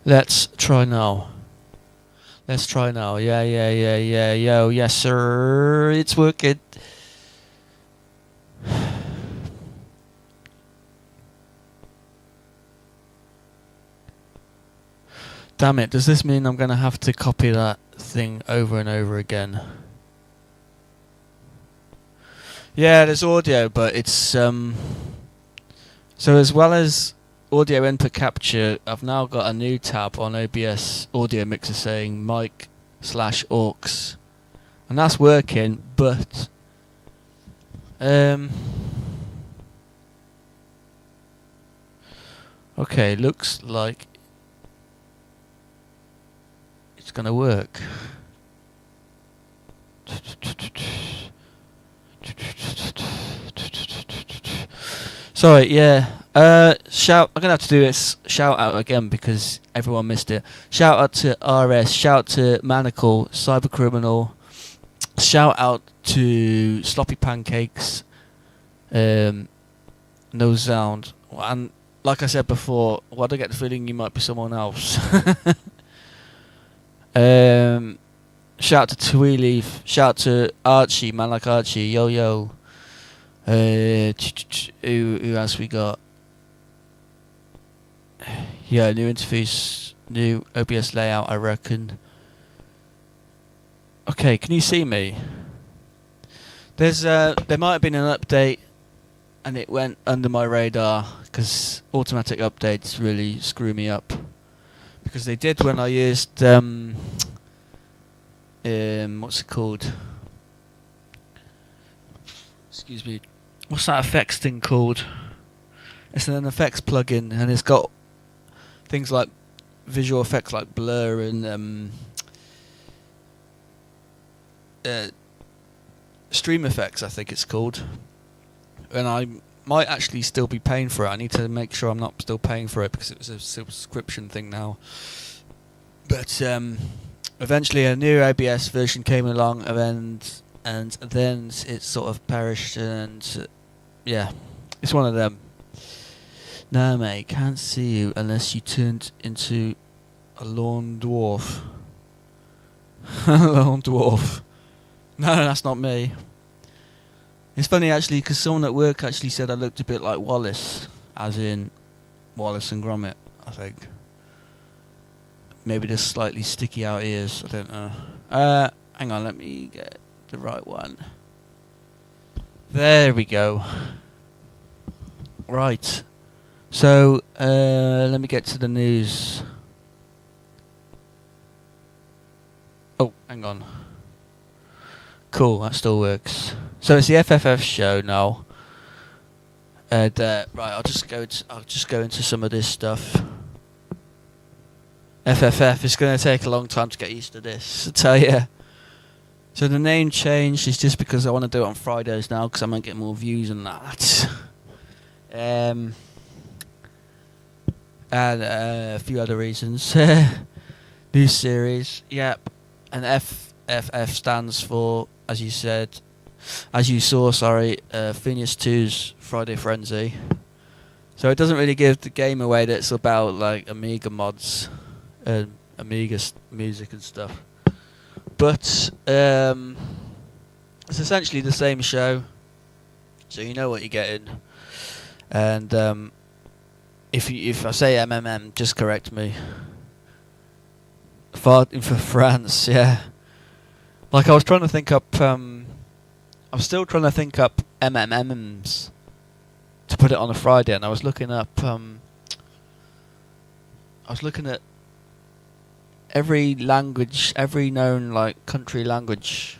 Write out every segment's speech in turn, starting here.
Let's try now. Let's try now. Yeah, yo, yes sir, it's working. Damn it, does this mean I'm going to have to copy that thing over and over again? Yeah, there's audio, but it's so as well as audio input capture, I've now got a new tab on OBS audio mixer saying mic/aux, and that's working, but okay, looks like it's gonna work. Sorry, yeah. I'm gonna have to do this shout out again because everyone missed it. Shout out to RS, shout out to Manacle, Cybercriminal, shout out to Sloppy Pancakes, No Sound, and like I said before, why do I get the feeling you might be someone else? Shout out to Tweeleaf, shout out to Archie, man like Archie, yo yo. Who else we got? Yeah, new interface, new OBS layout, I reckon. Okay, can you see me? There might have been an update, and it went under my radar because automatic updates really screw me up. Because they did when I used what's it called? Excuse me. What's that effects thing called? It's an effects plugin, and it's got things like visual effects like blur and stream effects, I think it's called. And I might actually still be paying for it. I need to make sure I'm not still paying for it because it was a subscription thing now. But eventually a new OBS version came along, and then it sort of perished, and yeah, it's one of them. No, mate, can't see you unless you turned into a lone dwarf. Lone dwarf. No, that's not me. It's funny actually, because someone at work actually said I looked a bit like Wallace, as in Wallace and Gromit, I think. Maybe just slightly sticky out ears, I don't know. Hang on, let me get the right one. There we go. Right. So, let me get to the news. Oh, hang on. Cool, that still works. So it's the FFF show now. And right, I'll just go into some of this stuff. FFF is going to take a long time to get used to this, I tell you. So the name change is just because I want to do it on Fridays now, because I might get more views and that. And a few other reasons. New series, yep. And FFF stands for, as you saw, Phineas 2's Friday Frenzy. So it doesn't really give the game away that it's about like Amiga mods and Amiga music and stuff. But it's essentially the same show, so you know what you're getting. And if I say MMM, just correct me. Farting for France, yeah. Like I was trying to think up. I'm still trying to think up MMMs to put it on a Friday, and I was looking up. I was looking at every language, every known like country language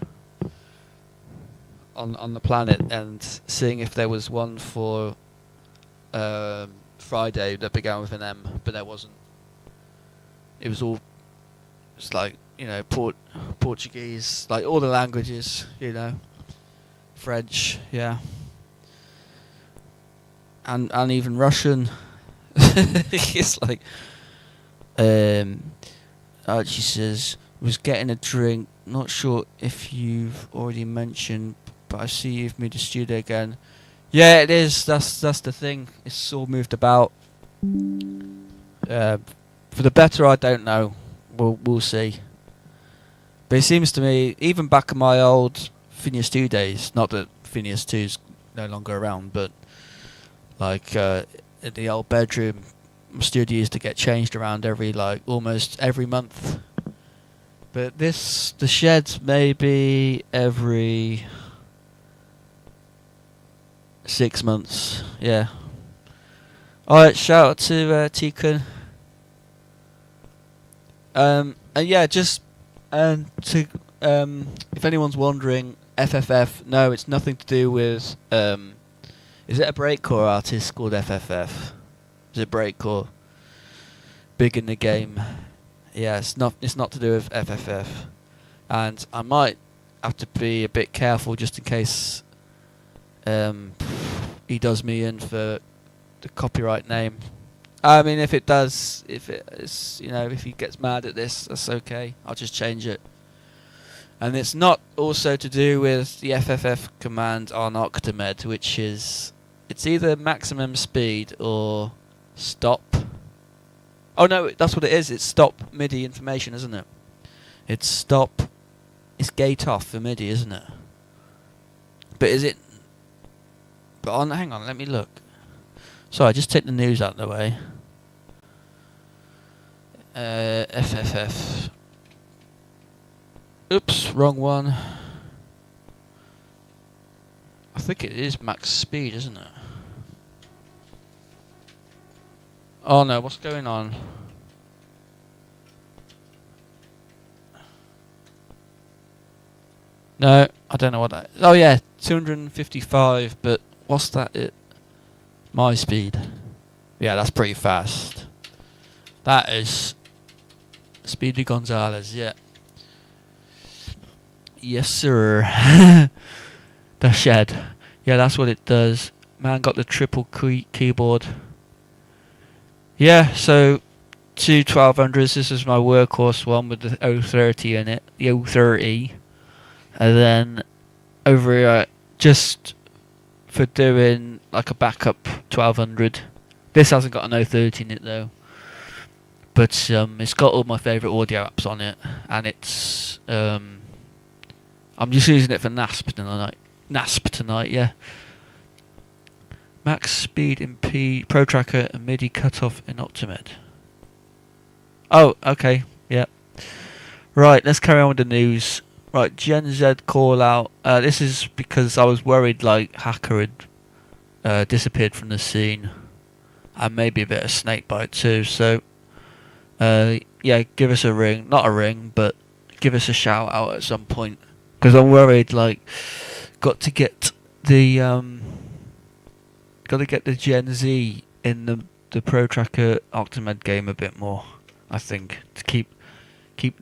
on the planet, and seeing if there was one for Friday that began with an M, but there wasn't. It was all, it's like, you know, Portuguese, like all the languages, you know, French, yeah, and even Russian. It's like, Archie says, was getting a drink. Not sure if you've already mentioned, but I see you've moved to studio again. Yeah, it is. That's the thing. It's all moved about. For the better, I don't know. We'll see. But it seems to me, even back in my old Phineas 2 days, not that Phineas 2's no longer around, but like in the old bedroom, my studio used to get changed around almost every month. But the shed's maybe every 6 months. Yeah. Alright, shout out to Tikun. And yeah, just to if anyone's wondering, FFF, no, it's nothing to do with is it a breakcore artist called FFF? Is it breakcore? Big in the game. Yeah, it's not to do with FFF. And I might have to be a bit careful just in case he does me in for the copyright name. I mean, if he gets mad at this, that's okay. I'll just change it. And it's not also to do with the FFF command on Octamed, which is, it's either maximum speed or stop. Oh no, that's what it is. It's stop MIDI information, isn't it? It's stop. It's gate off for MIDI, isn't it? But is it? But hang on, let me look. Sorry, just take the news out of the way. FFF. Oops, wrong one. I think it is max speed, isn't it? Oh no, what's going on? No, I don't know what that is. Oh yeah, 255, but what's that? My speed. Yeah, that's pretty fast. That is Speedy Gonzalez, yeah. Yes, sir. The shed. Yeah, that's what it does. Man got the triple keyboard. Yeah, so 2 1200s. This is my workhorse one with the 030 in it. The 030. And then over here, just for doing like a backup 1200. This hasn't got an 030 in it though. But it's got all my favourite audio apps on it. And it's... I'm just using it for NASP tonight, yeah. Max speed in Pro Tracker and MIDI cutoff in Optimed. Oh, okay, yeah. Right, let's carry on with the news. Right, Gen Z call out. This is because I was worried like Hacker had disappeared from the scene. And maybe a bit of snakebite too, so... yeah, give us a ring. Not a ring, but give us a shout out at some point. Because I'm worried, like, got to get the Gen Z in the Pro Tracker Octamed game a bit more. I think to keep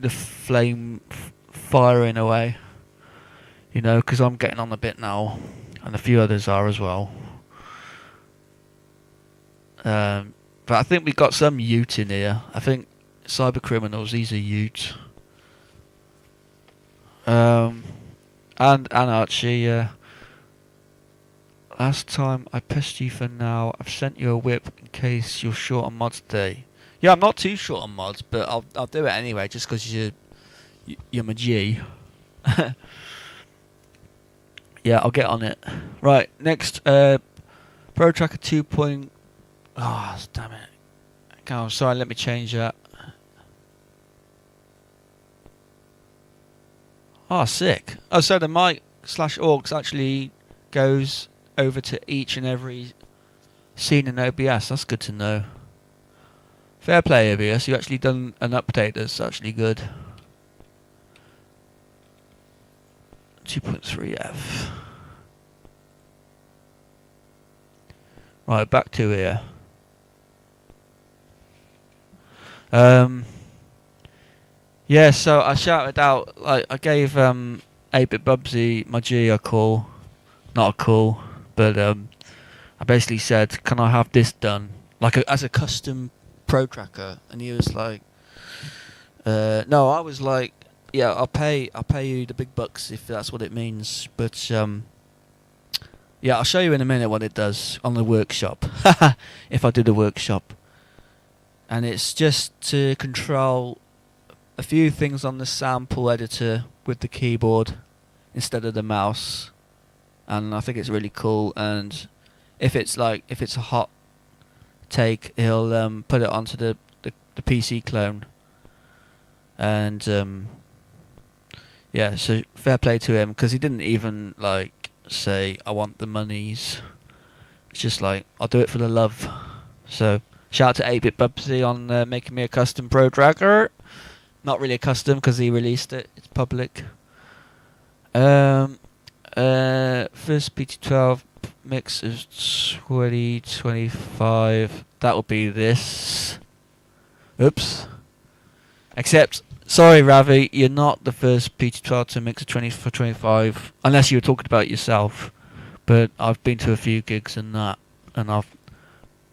the flame firing away. You know, because I'm getting on a bit now, and a few others are as well. But I think we got some Ute in here. I think Cyber Criminals, he's a Ute. And Archie, last time I pissed you for now. I've sent you a whip in case you're short on mods today. Yeah, I'm not too short on mods, but I'll do it anyway, just because you're my G. Yeah, I'll get on it. Right, next, Pro Tracker 2. Oh, damn it. Oh, sorry, let me change that. Oh, sick. Oh, so the mic/aux actually goes over to each and every scene in OBS. That's good to know. Fair play, OBS. You actually done an update that's actually good. 2.3F. Right, back to here. Yeah, so I shouted out, like, I gave 8-Bit Bubsy my G a call. Not a call, but I basically said, can I have this done? Like, as a custom Pro Tracker. And he was like, no, I was like, yeah, I'll pay you the big bucks if that's what it means. But, yeah, I'll show you in a minute what it does on the workshop. If I do the workshop. and it's just to control a few things on the sample editor with the keyboard instead of the mouse, and I think it's really cool. And if it's a hot take, he'll put it onto the PC clone, and yeah, so fair play to him, because he didn't even say I want the monies. It's just I'll do it for the love. So shout out to 8-Bit Bubsy on making me a custom Pro Tracker. Not really a custom because he released it. It's public. First PT12 mix is 2025. That will be this. Oops. Except, sorry Ravi, you're not the first PT12 to mix a 20 for 25, unless you were talking about yourself. But I've been to a few gigs and that, and I've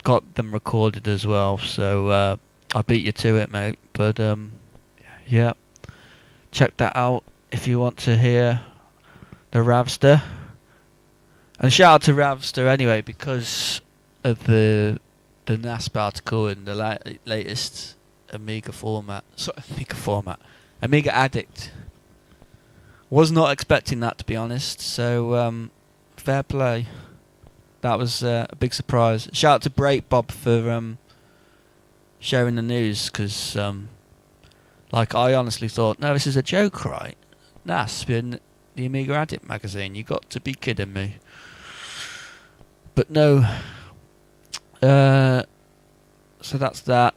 got them recorded as well. So I beat you to it, mate. But yeah, check that out if you want to hear the Ravster. And shout out to Ravster anyway, because of the NASP article in the latest Amiga Addict. Was not expecting that, to be honest. So fair play. That was a big surprise. Shout out to Break Bob for sharing the news, because I honestly thought, no, this is a joke, right? NASP in the Amiga Addict magazine. You got to be kidding me. But no. So that's that.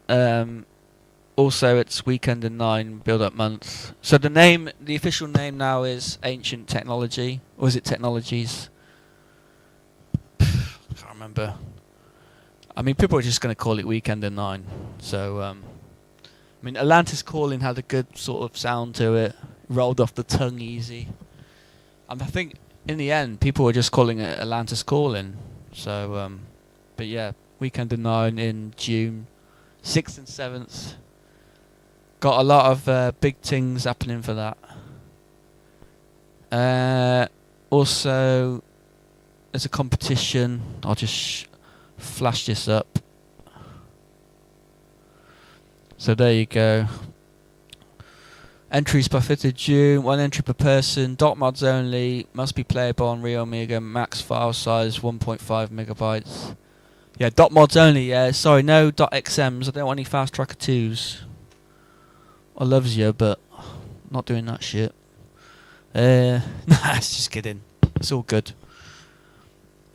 Also, it's Weekend in 9 build-up month. So the official name now is Ancient Technology. Or is it Technologies? I can't remember. I mean, people are just going to call it Weekend in 9. So, I mean, Atlantis Calling had a good sort of sound to it. Rolled off the tongue easy. And I think, in the end, people were just calling it Atlantis Calling. So, but yeah, Weekend in 9 in June. 6th and 7th. Got a lot of big things happening for that. Also, there's a competition. I'll just flash this up. So there you go. Entries by 5th of June. 1 entry per person. Dot mods only. Must be playable on Real Amiga. Max file size 1.5 megabytes. Yeah, dot mods only. Yeah, sorry, no dot XMs. I don't want any fast tracker 2s. I loves you, but not doing that shit. Nah, it's just kidding. It's all good.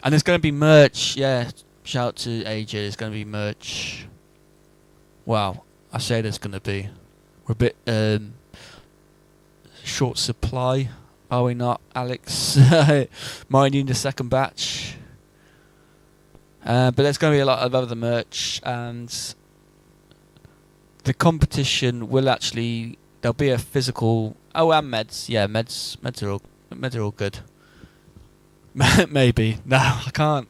And there's going to be merch. Yeah, shout out to AJ. There's going to be merch. Wow, I say there's going to be. We're a bit short supply, are we not, Alex? Might need a second batch. But there's going to be a lot of other merch, and the competition will actually, there'll be a physical, and meds. Yeah, meds are all good. Maybe. No, I can't.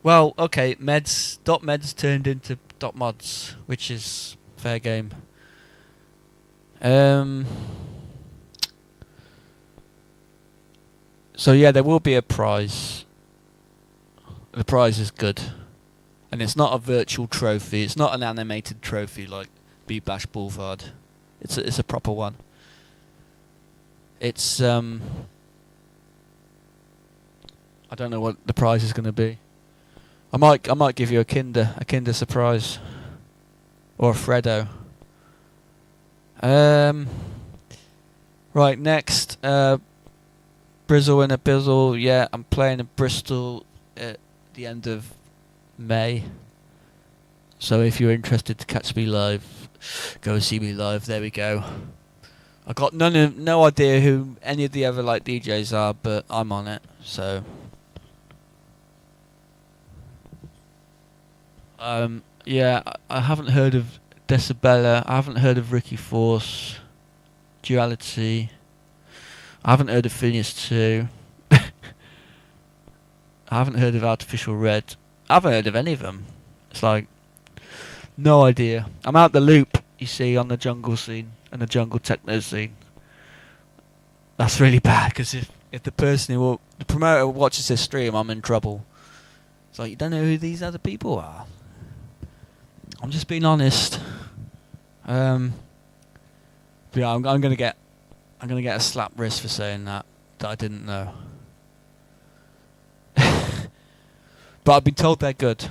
Well, okay, meds turned into .mods, which is fair game. So yeah, there will be a prize. The prize is good. And it's not a virtual trophy. It's not an animated trophy like Beat Bash Boulevard. It's a proper one. It's I don't know what the prize is going to be. I might give you a Kinder surprise, or a Freddo. Right, next, Brizzle in a Bizzle. Yeah, I'm playing in Bristol at the end of May. So if you're interested to catch me live, go see me live. There we go. I got no idea who any of the other DJs are, but I'm on it. So yeah, I haven't heard of Decibella. I haven't heard of Ricky Force, Duality. I haven't heard of Phineas 2. I haven't heard of Artificial Red. I haven't heard of any of them. It's no idea. I'm out the loop, you see, on the jungle scene and the jungle techno scene. That's really bad, because if the promoter watches this stream, I'm in trouble. It's you don't know who these other people are. I'm just being honest. Yeah, I'm gonna get a slap wrist for saying that I didn't know. But I've been told they're good.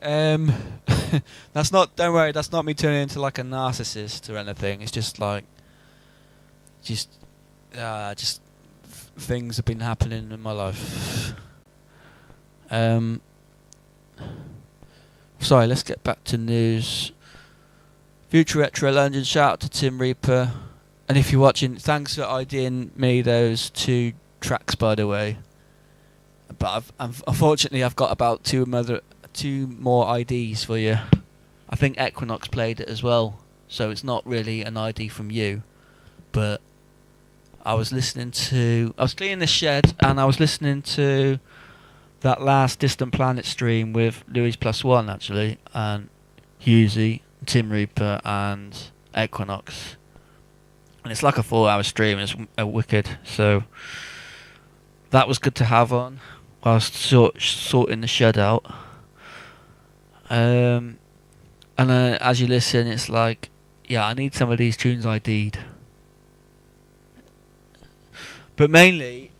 That's not. Don't worry. That's not me turning into like a narcissist or anything. It's just like, just things have been happening in my life. Sorry. Let's get back to news. Future Retro London. Shout out to Tim Reaper. And if you're watching, thanks for IDing me those 2 tracks, by the way. But unfortunately I've got about 2 more IDs for you. I think Equinox played it as well, so it's not really an ID from you. But I was cleaning the shed and I was listening to that last Distant Planet stream with Louis Plus One actually, and Husey, Tim Reaper and Equinox. And it's like a 4-hour stream, it's wicked, so that was good to have on whilst sorting the shed out. And as you listen, it's like, yeah, I need some of these tunes ID'd. But mainly,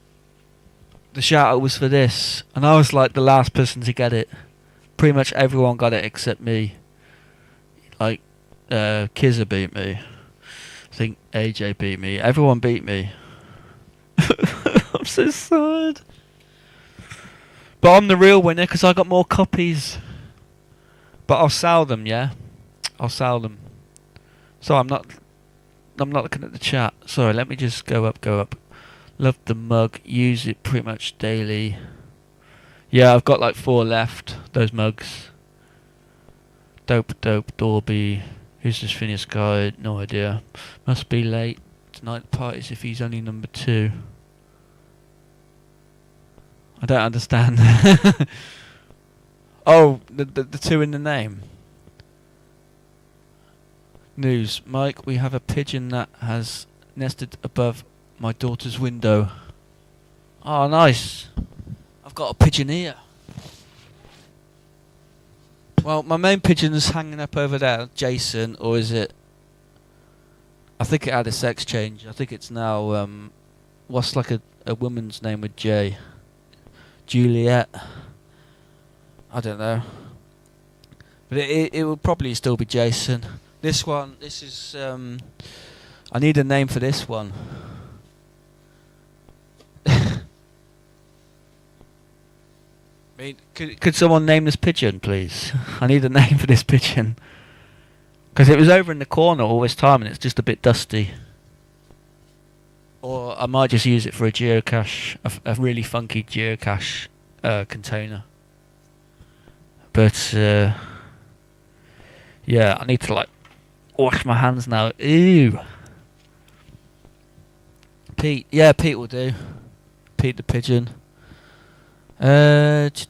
the shout out was for this, and I was like the last person to get it. Pretty much everyone got it except me. Like, Kizza beat me. I think AJ beat me. Everyone beat me. I'm so sad. But I'm the real winner because I got more copies. But I'll sell them, yeah? I'll sell them. So I'm not looking at the chat. Sorry, let me just go up. Love the mug. Use it pretty much daily. Yeah, I've got like 4 left. Those mugs. Dope, Dorby. Who's this Phineas guy? No idea. Must be late. Tonight parties if he's only number 2. I don't understand. Oh, the 2 in the name. News. Mike, we have a pigeon that has nested above my daughter's window. Oh, nice. I've got a pigeon here. Well, my main pigeon's hanging up over there, Jason, or is it... I think it had a sex change. I think it's now, what's like a woman's name with J? Juliet. I don't know. But it will probably still be Jason. This is, I need a name for this one. I mean, could someone name this pigeon, please? I need a name for this pigeon. Because it was over in the corner all this time and it's just a bit dusty. Or I might just use it for a geocache, a really funky geocache container. But, yeah, I need to, like, wash my hands now. Ew. Pete. Yeah, Pete will do. Pete the pigeon. Let's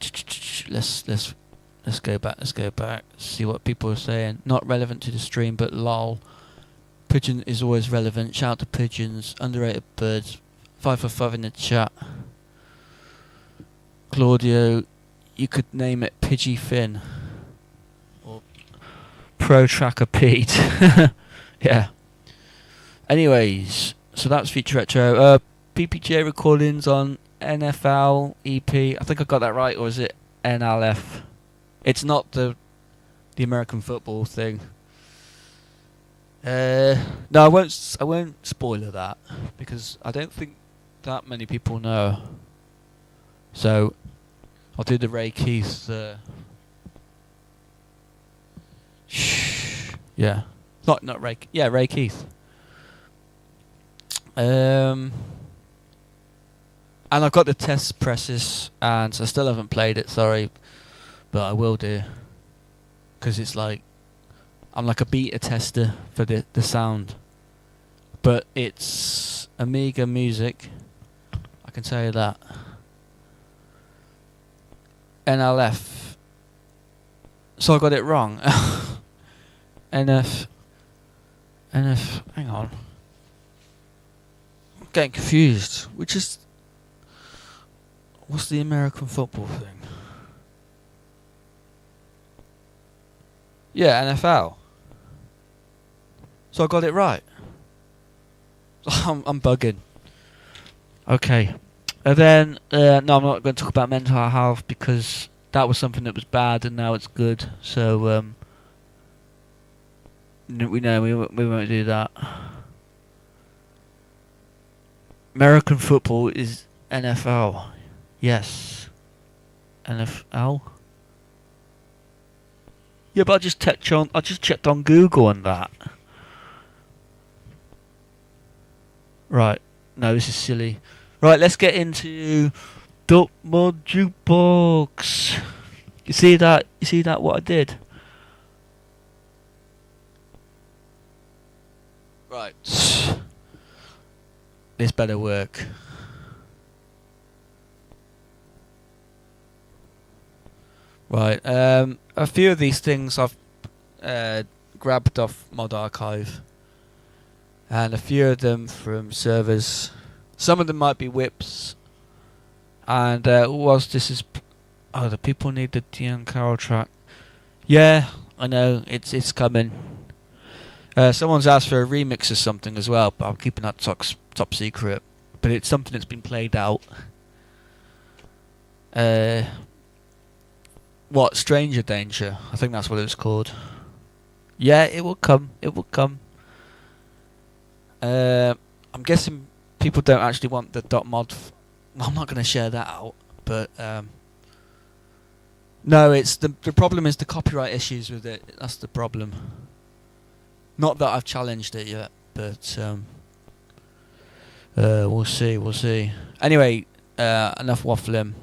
go back. See what people are saying. Not relevant to the stream, but lol. Pigeon is always relevant. Shout out to pigeons. Underrated birds. 5 for 5 in the chat. Claudio, you could name it Pidgey Finn. Or Pro Tracker Pete. Yeah. Anyways, so that's Future Retro. PPJ recordings on NFL EP. I think I got that right, or is it NLF? It's not the American football thing. No, I won't spoiler that because I don't think that many people know. So I'll do the Ray Keith. Yeah, not Ray. Yeah, Ray Keith. And I've got the test presses, and I still haven't played it. Sorry, but I will do because it's like I'm like a beta tester for the sound. But it's Amiga music. I can tell you that. NLF. So I got it wrong. NF. Hang on. I'm getting confused. Which is. What's the American football thing? Yeah, NFL. So I got it right. I'm bugging. Okay. And then, no, I'm not going to talk about mental health because that was something that was bad and now it's good. So, we know we won't do that. American football is NFL. Yes. NFL? Yeah, but I just checked on Google on that. Right. No, this is silly. Right, let's get into Dortmund Jukebox. You see that? What I did? Right. This better work. Right. A few of these things I've grabbed off Mod Archive, and a few of them from servers. Some of them might be whips. And whilst this is, the people need the Dion Carroll track. Yeah, I know it's coming. Someone's asked for a remix or something as well, but I'm keeping that top secret. But it's something that's been played out. What, Stranger Danger? I think that's what it's called. Yeah, it will come. I'm guessing people don't actually want the .mod. I'm not going to share that out, but no, it's the problem is the copyright issues with it. That's the problem. Not that I've challenged it yet, but we'll see. Anyway, enough waffling.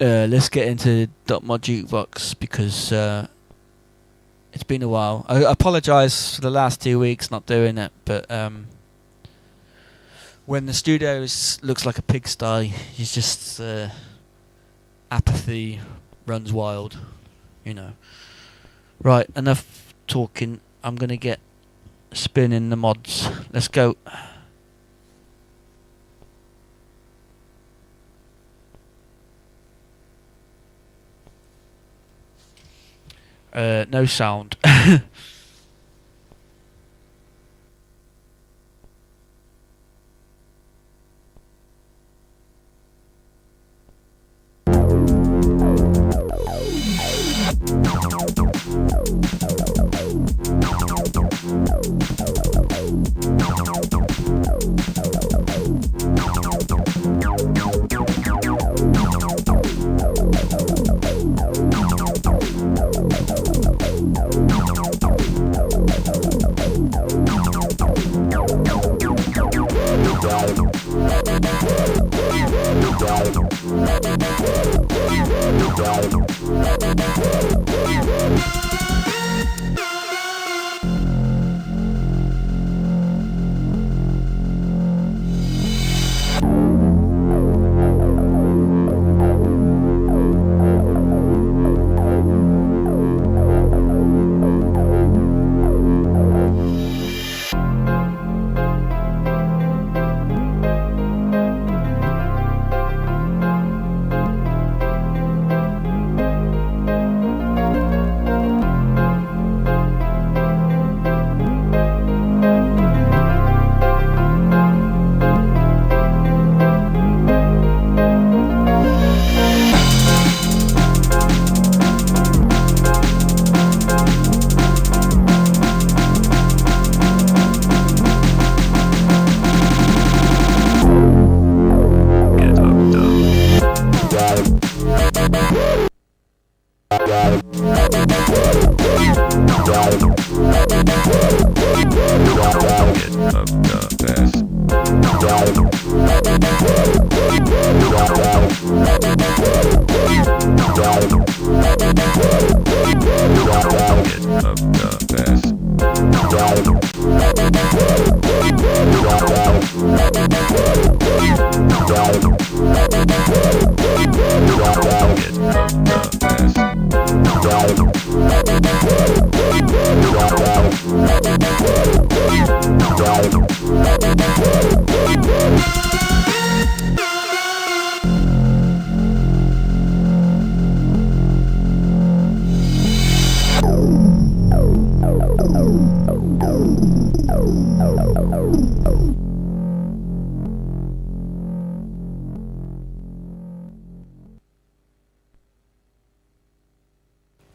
Let's get into .mod Jukebox because it's been a while. I apologise for the last 2 weeks not doing it, but when the studio looks like a pigsty, it's just apathy runs wild, you know. Right, enough talking. I'm going to get spinning the mods. Let's go. No sound.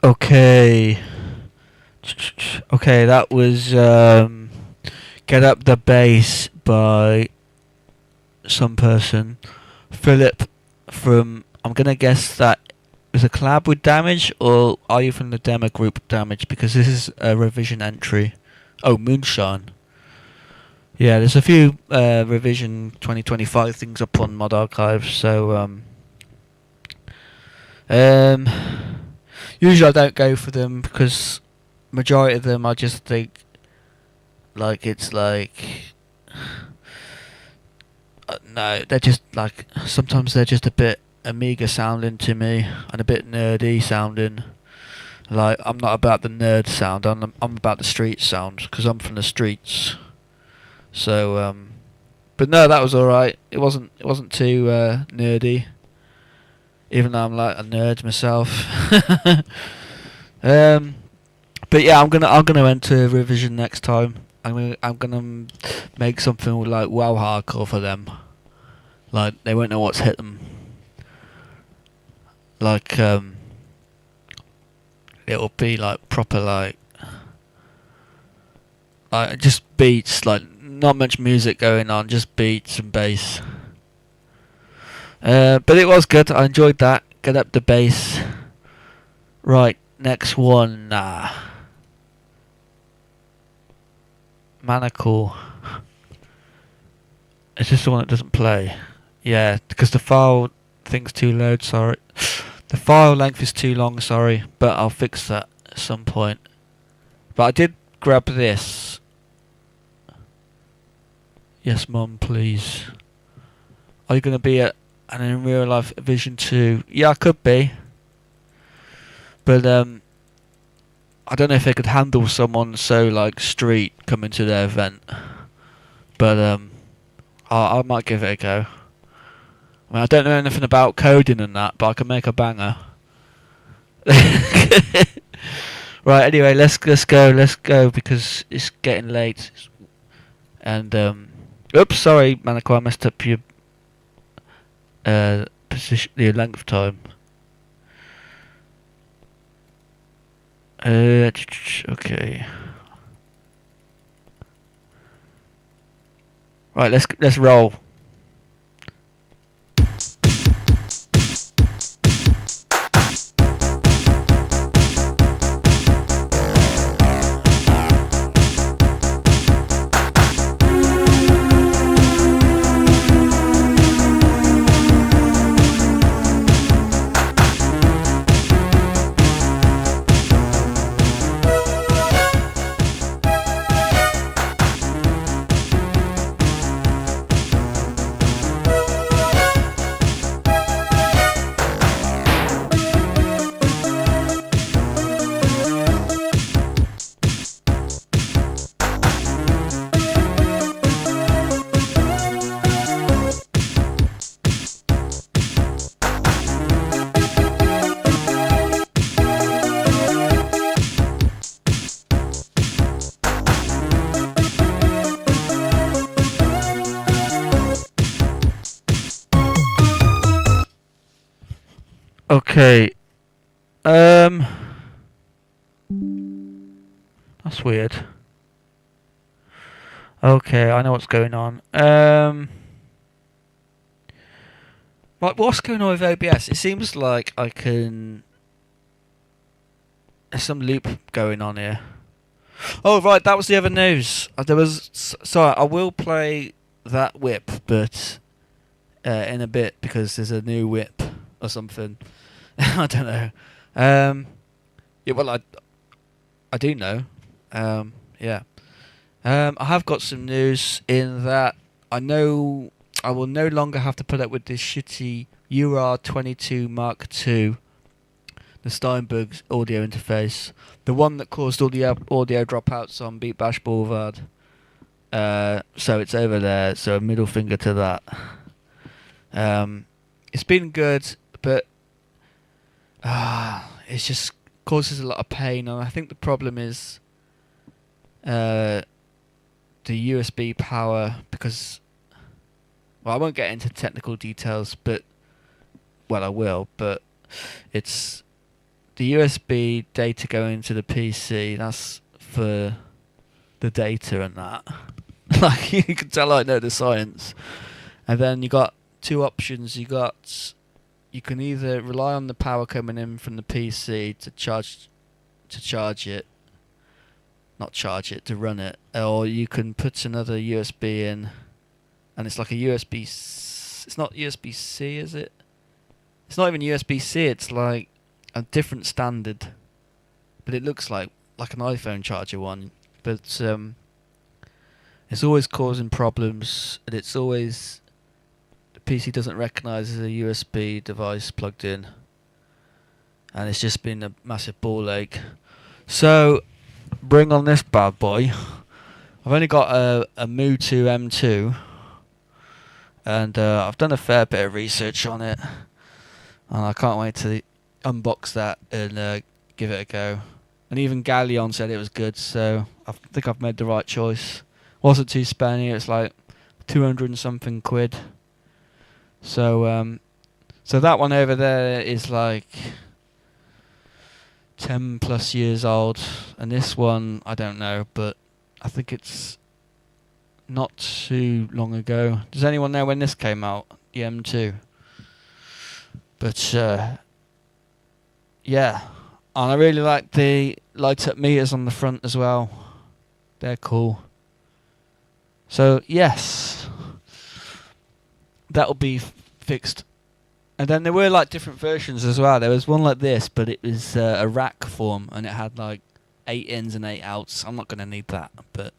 Okay. Okay, that was Get Up the Bass by some person. Philip from, I'm going to guess that is a collab with Damage, or are you from the demo group Damage? Because this is a revision entry. Oh, Moonshine. Yeah, there's a few revision 2025 things up on Mod Archive, so usually I don't go for them because majority of them I just think like it's like no, they're just like sometimes they're just a bit Amiga sounding to me and a bit nerdy sounding. Like I'm not about the nerd sound, I'm about the street sound because I'm from the streets. So but no, that was all right. It wasn't too nerdy, even though I'm like a nerd myself. But yeah, I'm gonna enter revision next time. I'm gonna make something with like wow hardcore for them. Like they won't know what's hit them. Like it'll be like proper like just beats, like not much music going on, just beats and bass. But it was good. I enjoyed that. Get Up the Bass. Right, next one. Manacle. It's just the one that doesn't play. Yeah, because the file thing's too loud, sorry. The file length is too long, sorry. But I'll fix that at some point. But I did grab this. Yes, Mum, please. Are you going to be at an in real life Vision 2? Yeah, I could be. But I don't know if they could handle someone so like street coming to their event. But I might give it a go. I mean, I don't know anything about coding and that, but I can make a banger. Right, anyway, let's go because it's getting late. And oops, sorry, Manako, I messed up your position, your length time. Okay. Right, let's roll. Okay. That's weird. Okay, I know what's going on. What's going on with OBS? It seems like I can. There's some loop going on here. Oh right, that was the other news. There was. Sorry, I will play that whip, but in a bit because there's a new whip or something. I don't know. Yeah, well, I do know. Yeah. I have got some news in that I know I will no longer have to put up with this shitty UR22 Mark II, the Steinberg audio interface, the one that caused all the audio dropouts on Beat Bash Boulevard. So it's over there. So a middle finger to that. It's been good, but it just causes a lot of pain, and I think the problem is the USB power, because, well, I won't get into technical details, but, well, I will, but it's the USB data going to the PC, that's for the data and that. Like, you can tell I know the science. And then you got two options. You can either rely on the power coming in from the PC to run it, or you can put another USB in, and it's like a USB. It's not USB-C, is it? It's not even USB-C. It's like a different standard, but it looks like an iPhone charger one. But it's always causing problems, and it's always the PC doesn't recognise as a USB device plugged in, and it's just been a massive ball ache. So bring on this bad boy. I've only got a Mu2 M2, and I've done a fair bit of research on it, and I can't wait to unbox that and give it a go. And even Galleon said it was good, so I think I've made the right choice. Wasn't too spenny. It's like 200 and something quid. So so that one over there is like 10 plus years old, and this one I don't know, but I think it's not too long ago. Does anyone know when this came out? The M2. But yeah, and I really like the light up meters on the front as well. They're cool. So yes, that'll be fixed. And then there were like different versions as well. There was one like this, but it was a rack form, and it had like 8 ins and 8 outs. I'm not going to need that, but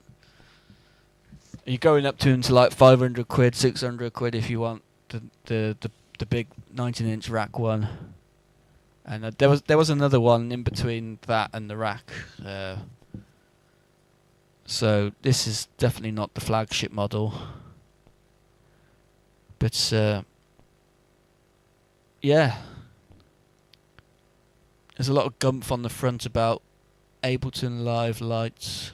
you're going up to into like 500 quid, 600 quid if you want the big 19-inch rack one. And there was another one in between that and the rack. So this is definitely not the flagship model. But yeah, there's a lot of gumph on the front about Ableton Live lights.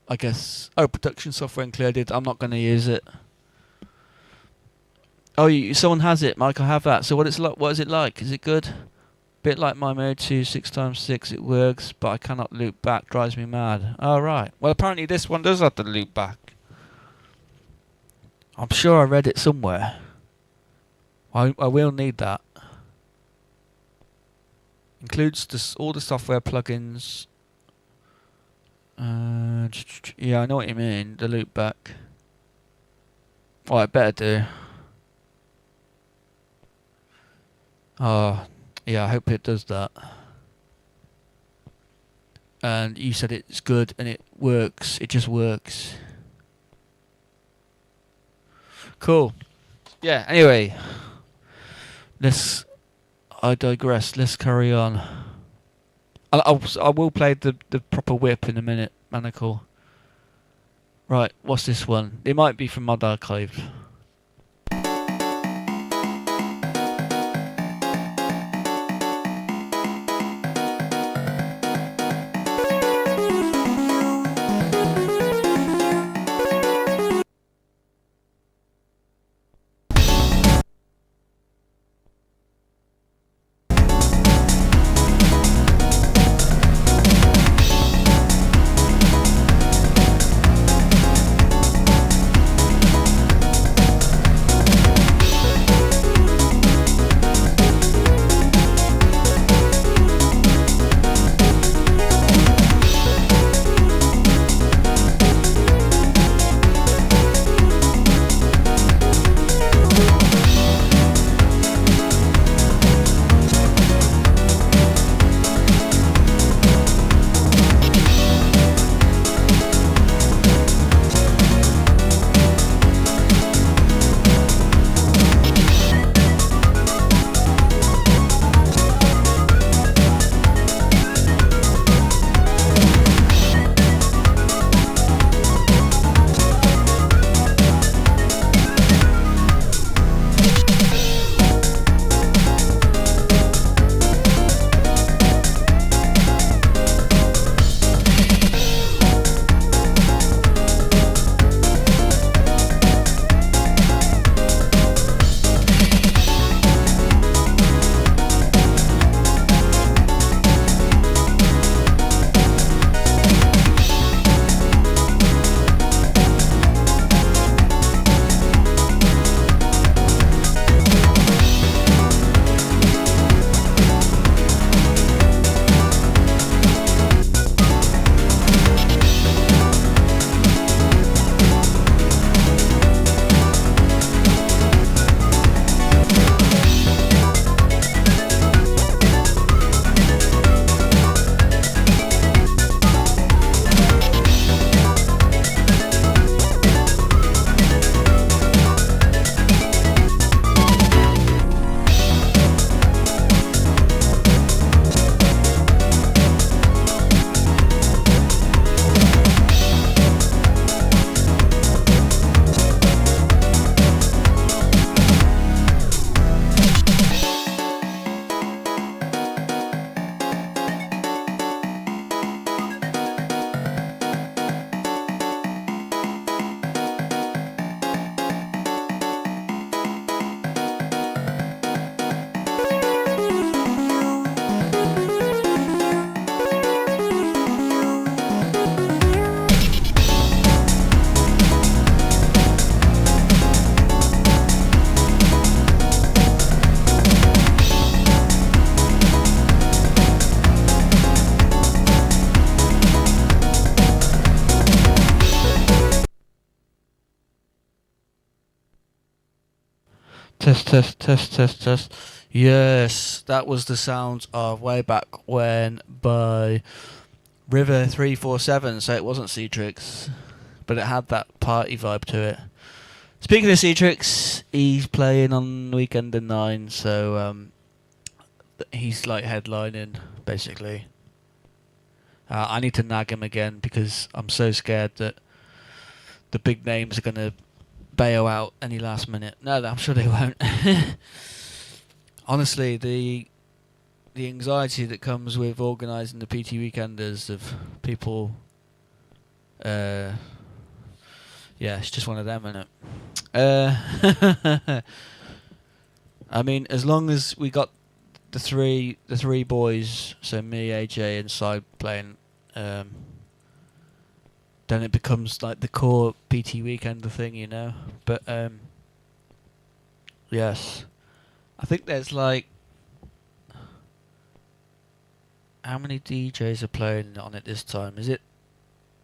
I guess. Oh, production software included. I'm not going to use it. Oh, someone has it, Mike. I have that. So what is it like? Is it good? Bit like my Mode 2 6x6. It works, but I cannot loop back. Drives me mad. Oh, right. Well, apparently this one does have to loop back. I'm sure I read it somewhere. I will need that. Includes all the software plugins. Yeah, I know what you mean. The loop back. Oh, I better do. Oh, yeah, I hope it does that. And you said it's good and it works. It just works. Cool. Yeah, anyway. I digress. Let's carry on. I will play the proper whip in a minute, Manacle. Right, what's this one? It might be from Mod Archive. Test, test, test, test, test. Yes, that was the sound of Way Back When by River 347, so it wasn't Cetrix, but it had that party vibe to it. Speaking of Cetrix, he's playing on Weekend in 9, so he's like headlining, basically. I need to nag him again because I'm so scared that the big names are going to bail out any last minute. No, I'm sure they won't. Honestly, the anxiety that comes with organising the PT Weekenders of people, yeah, it's just one of them, isn't it? I mean, as long as we got the three boys, so me, AJ, and Side playing, then it becomes like the core PT Weekender thing, you know. But yes, I think there's like, how many DJs are playing on it this time? Is it?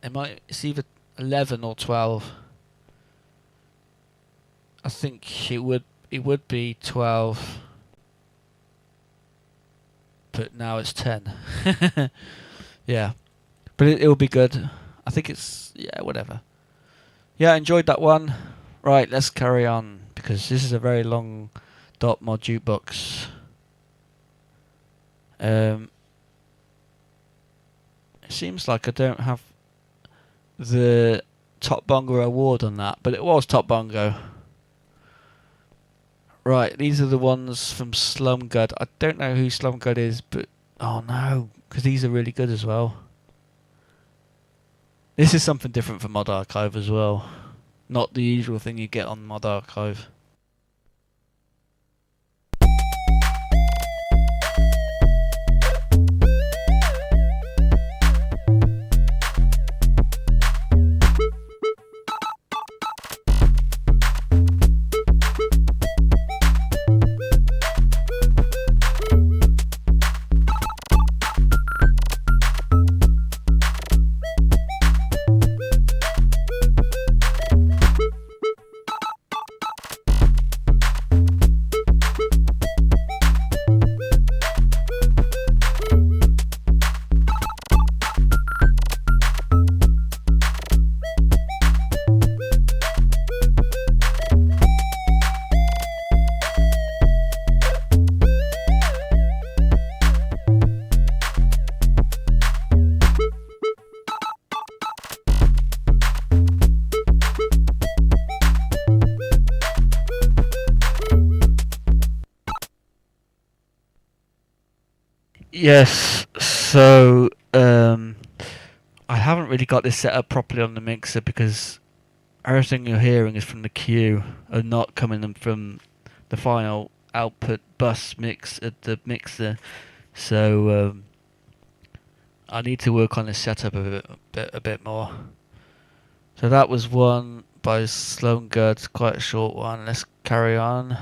It's either 11 or 12. I think it would be 12, but now it's 10. Yeah, but it will be good. I think it's, yeah, whatever. Yeah, I enjoyed that one. Right, let's carry on because this is a very long dot mod jukebox. It seems like I don't have the Top Bongo award on that, but it was Top Bongo. Right, these are the ones from Slumgud. I don't know who Slumgud is, but oh no, because these are really good as well. This is something different from Mod Archive as well. Not the usual thing you get on Mod Archive. Yes, so I haven't really got this set up properly on the mixer because everything you're hearing is from the queue and not coming from the final output bus mix at the mixer. So I need to work on this setup a bit more. So that was one by Sloan Gerd, quite a short one. Let's carry on.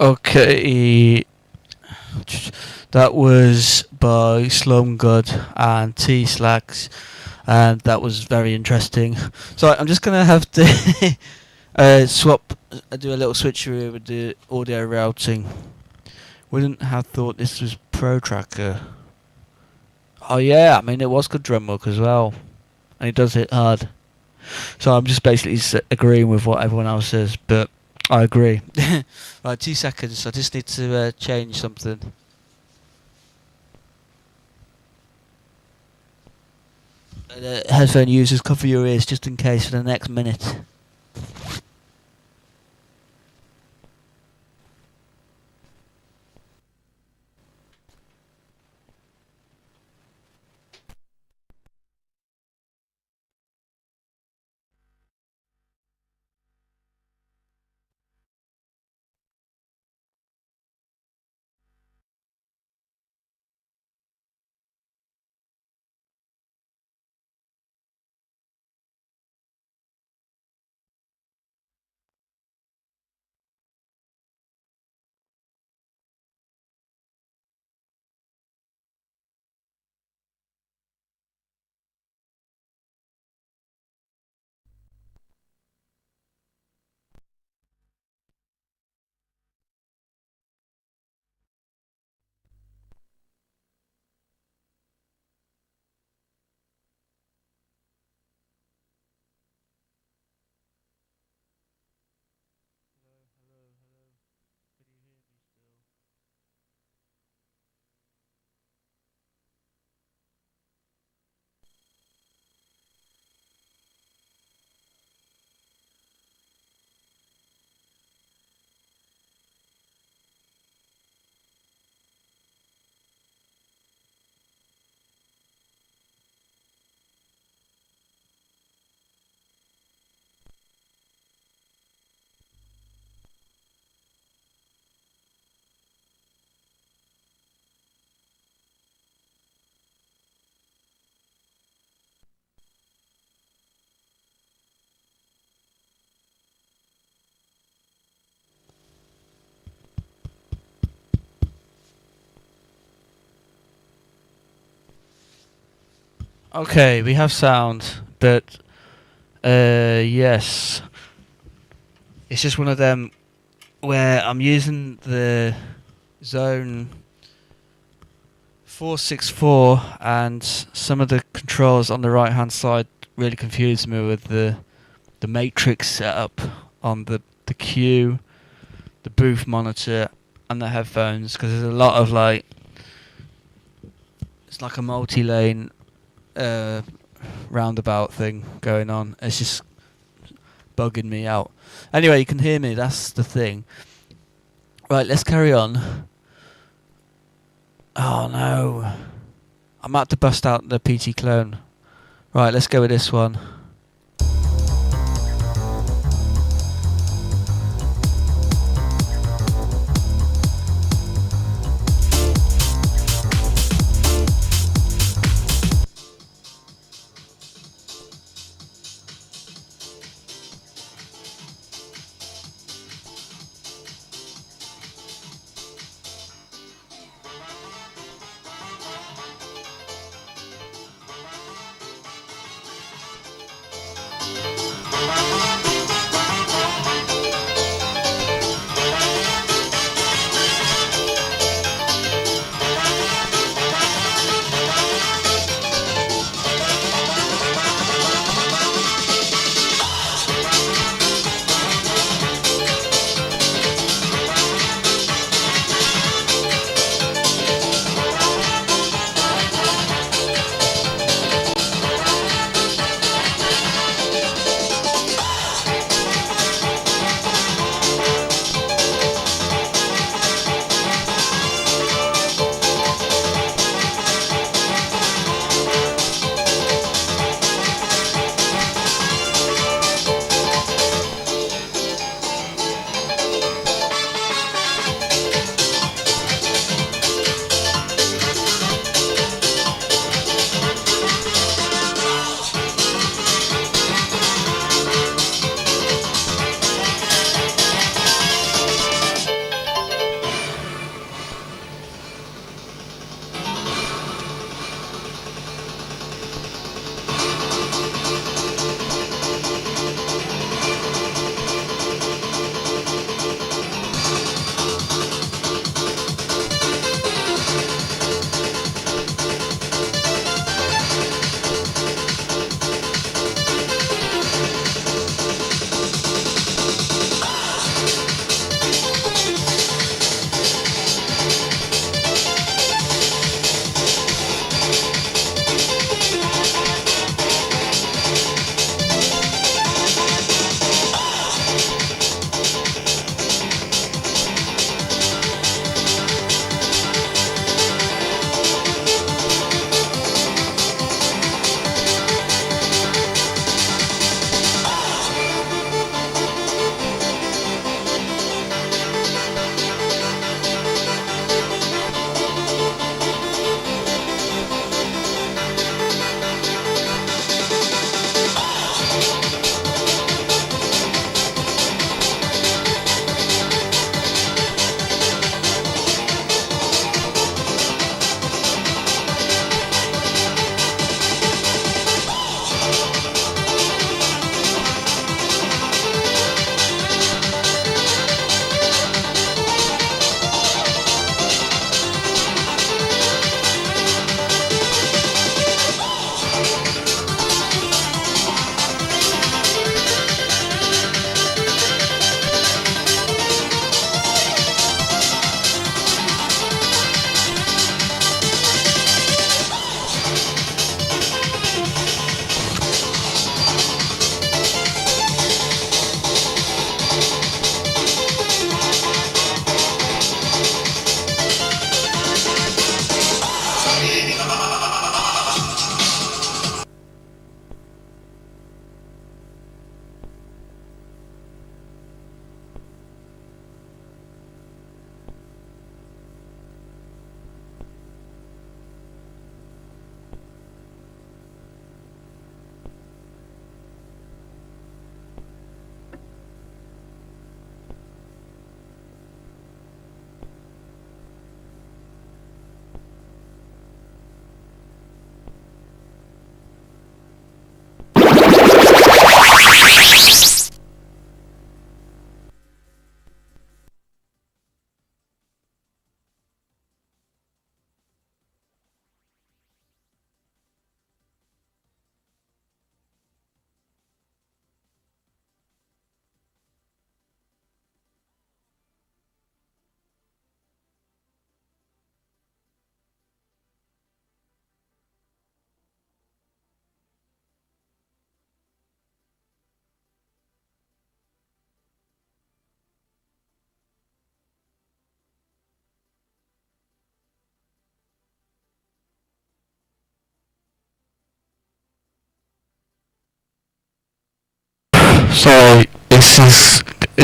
Okay, that was by Slumgod and T Slacks, and that was very interesting. So I'm just gonna have to do a little switcheroo with the audio routing. Wouldn't have thought this was Pro Tracker. Oh yeah, I mean it was good drum work as well, and it does hit hard. So I'm just basically agreeing with what everyone else says, but I agree. Right, 2 seconds. I just need to change something. Headphone users, cover your ears just in case for the next minute. Okay, we have sound, but yes, it's just one of them where I'm using the zone 464, and some of the controls on the right hand side really confused me with the matrix setup on the queue, the booth monitor, and the headphones, because there's a lot of like, it's like a multi-lane roundabout thing going on. It's just bugging me out. Anyway, you can hear me, that's the thing. Right, let's carry on. Oh no, I'm about to bust out the PT clone. Right, let's go with this one. Sorry, this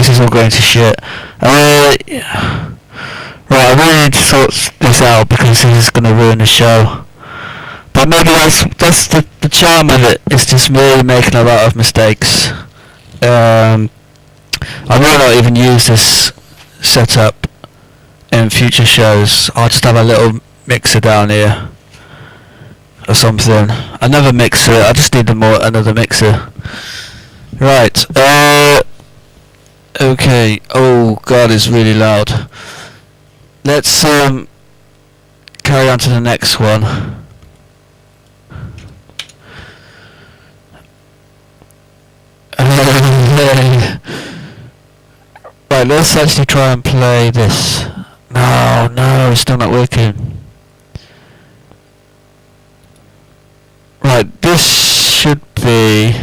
is all going to shit. Right, I really need to sort this out because this is going to ruin the show. But maybe that's the charm of it. It's just me making a lot of mistakes. I might not even use this setup in future shows. I'll just have a little mixer down here or something. Another mixer. I just need another mixer. Right. Okay. Oh God, it's really loud. Let's carry on to the next one. Right, let's actually try and play this. No, it's still not working. Right, this should be...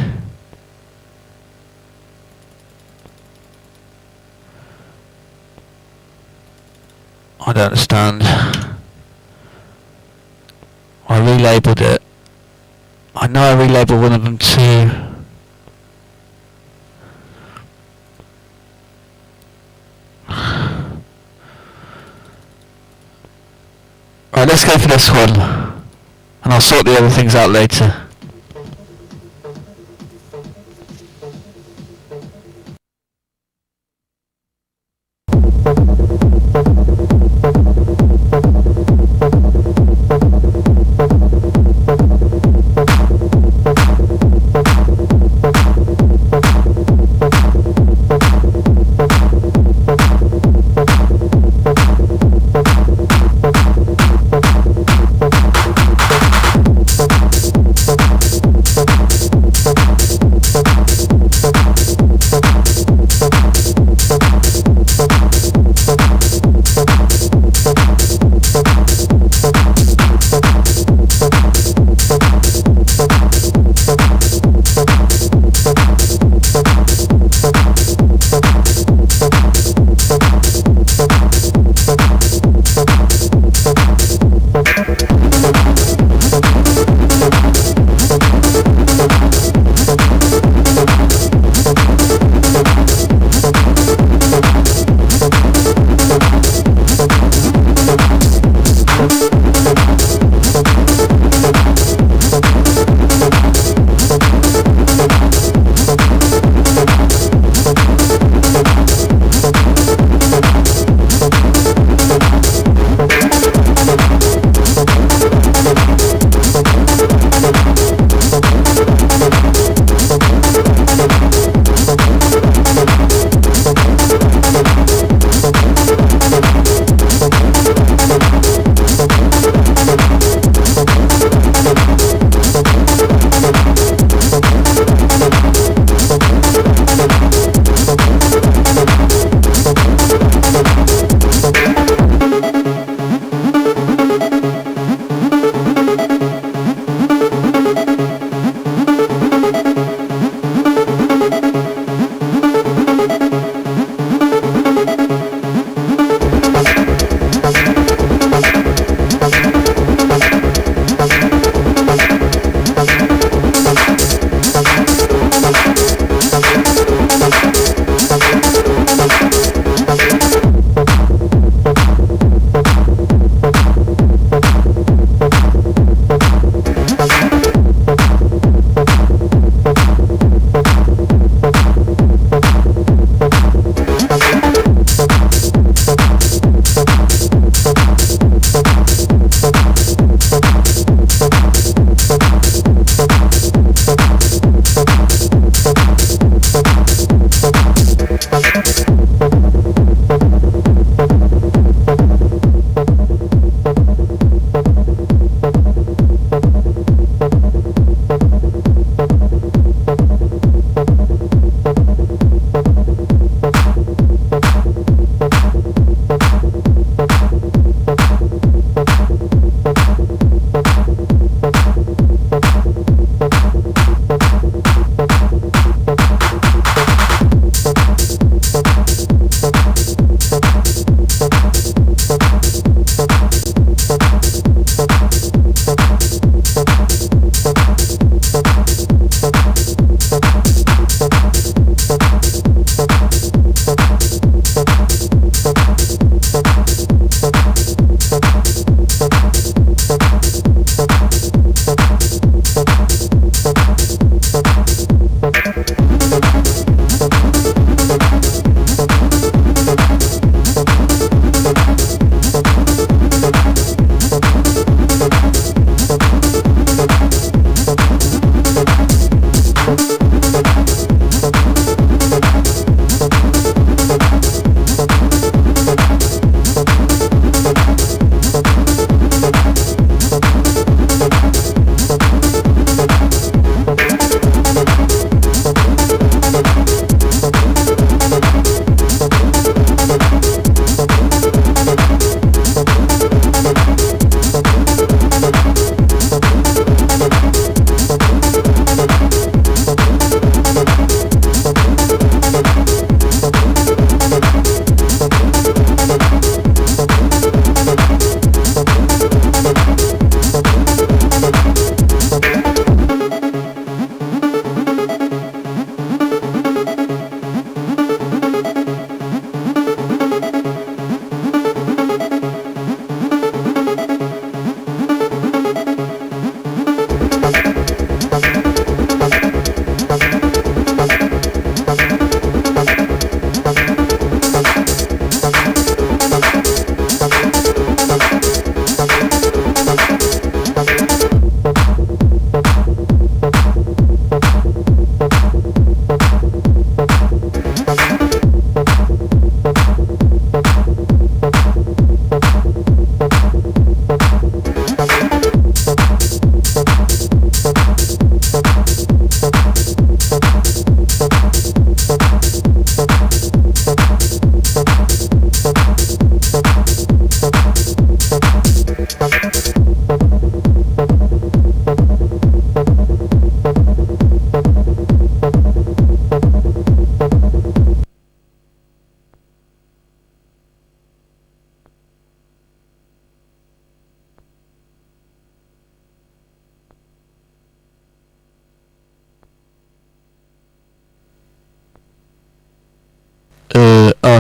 I don't understand. I relabeled it. I know I relabeled one of them too. Right, let's go for this one. And I'll sort the other things out later.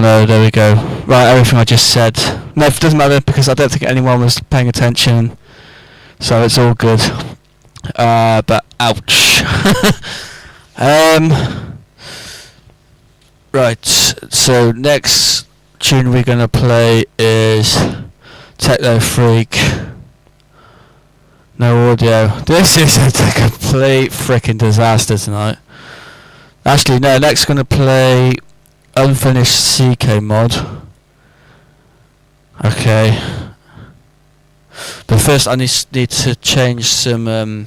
no, there we go. Right, everything I just said. No, it doesn't matter because I don't think anyone was paying attention. So it's all good. But ouch. Right, so next tune we're gonna play is Techno Freak. No audio. This is a complete freaking disaster tonight. Actually, no, next gonna play Unfinished CK mod. Okay. But first I need to change some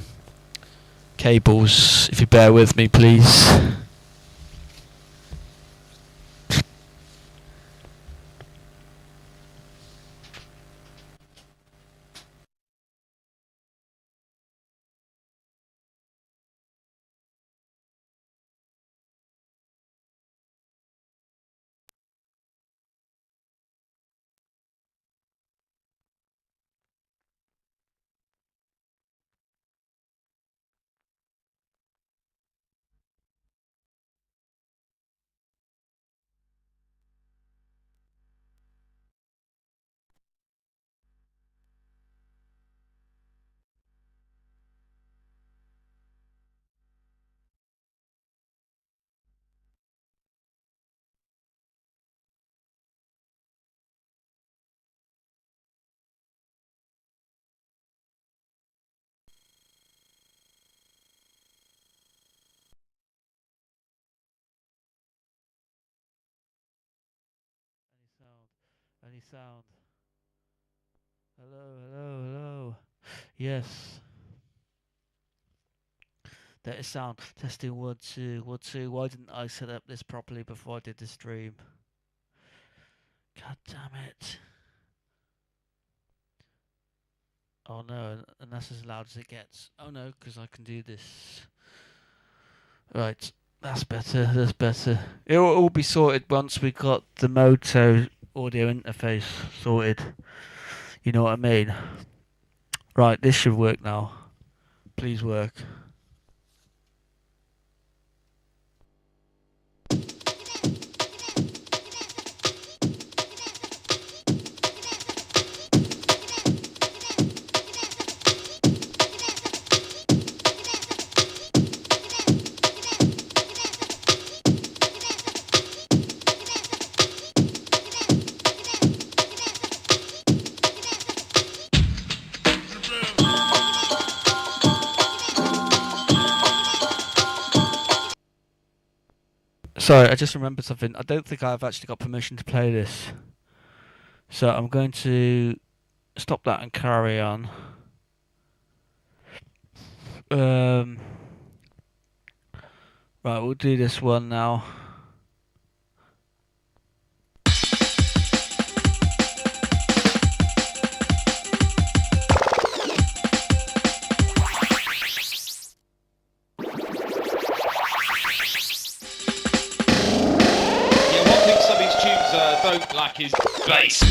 cables, if you bear with me please. Any sound? Hello, hello, hello. Yes. There is sound. Testing 1, 2, 1, 2. Why didn't I set up this properly before I did the stream? God damn it. Oh no, and that's as loud as it gets. Oh no, because I can do this. Right, that's better, that's better. It will all be sorted once we got the Moto audio interface sorted. You know what I mean? Right, this should work now. Please work. Sorry, I just remembered something. I don't think I've actually got permission to play this. So I'm going to stop that and carry on. Right, we'll do this one now. Don't like his bass.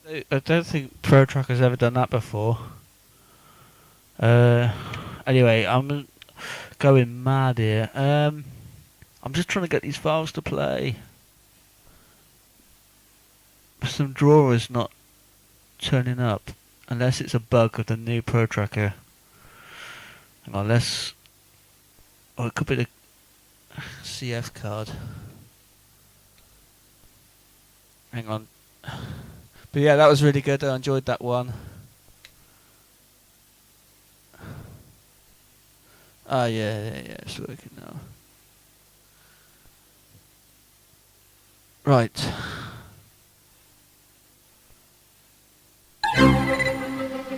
I don't think Pro Tracker's ever done that before. Anyway, I'm going mad here. I'm just trying to get these files to play. Some drawers not turning up, unless it's a bug of the new Pro Tracker. Hang on, oh, it could be the CF card. Hang on. But yeah, that was really good. I enjoyed that one. Ah, yeah, it's working now. Right.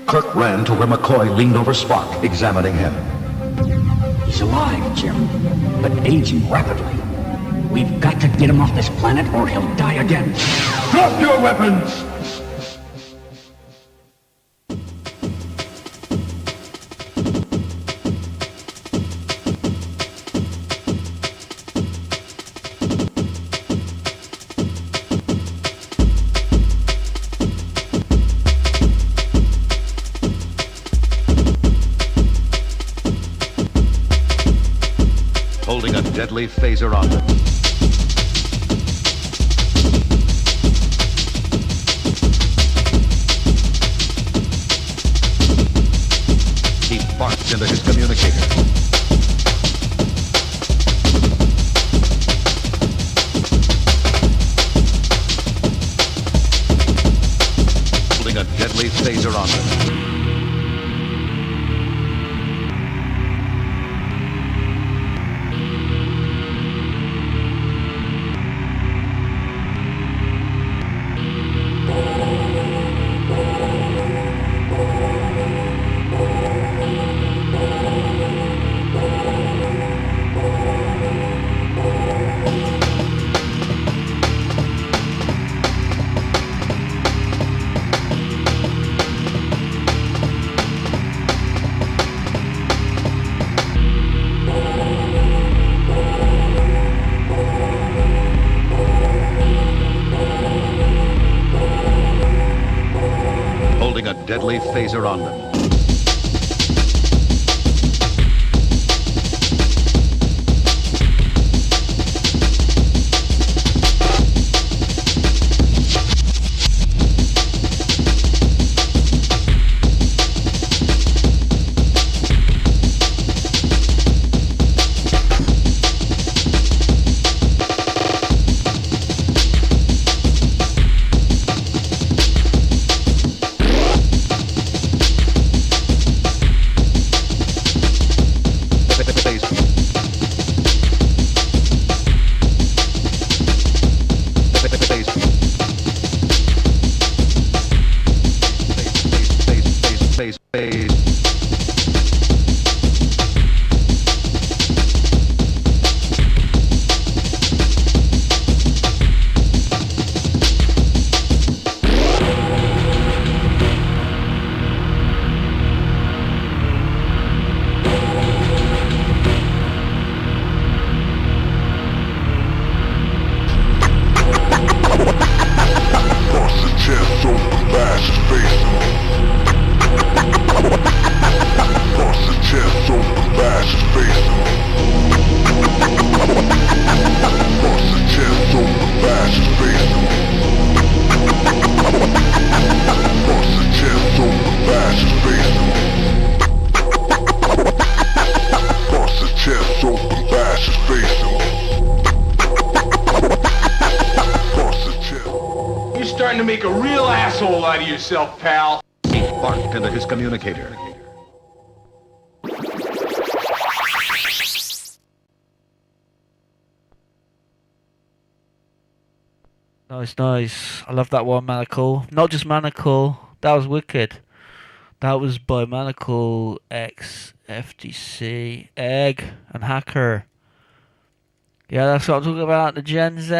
Kirk ran to where McCoy leaned over Spock, examining him. He's alive, Jim, but aging rapidly. We've got to get him off this planet or he'll die again. Drop your weapons! Holding a deadly phaser on them. He barks into his communicator. Holding a deadly phaser on them. Holding a deadly phaser on them. Starting to make a real asshole out of yourself, pal. He barked into his communicator. Nice. I love that one, Manacle. Not just Manacle. That was wicked. That was by Manacle X, FTC, Egg, and Hacker. Yeah, that's what I'm talking about. The Gen Z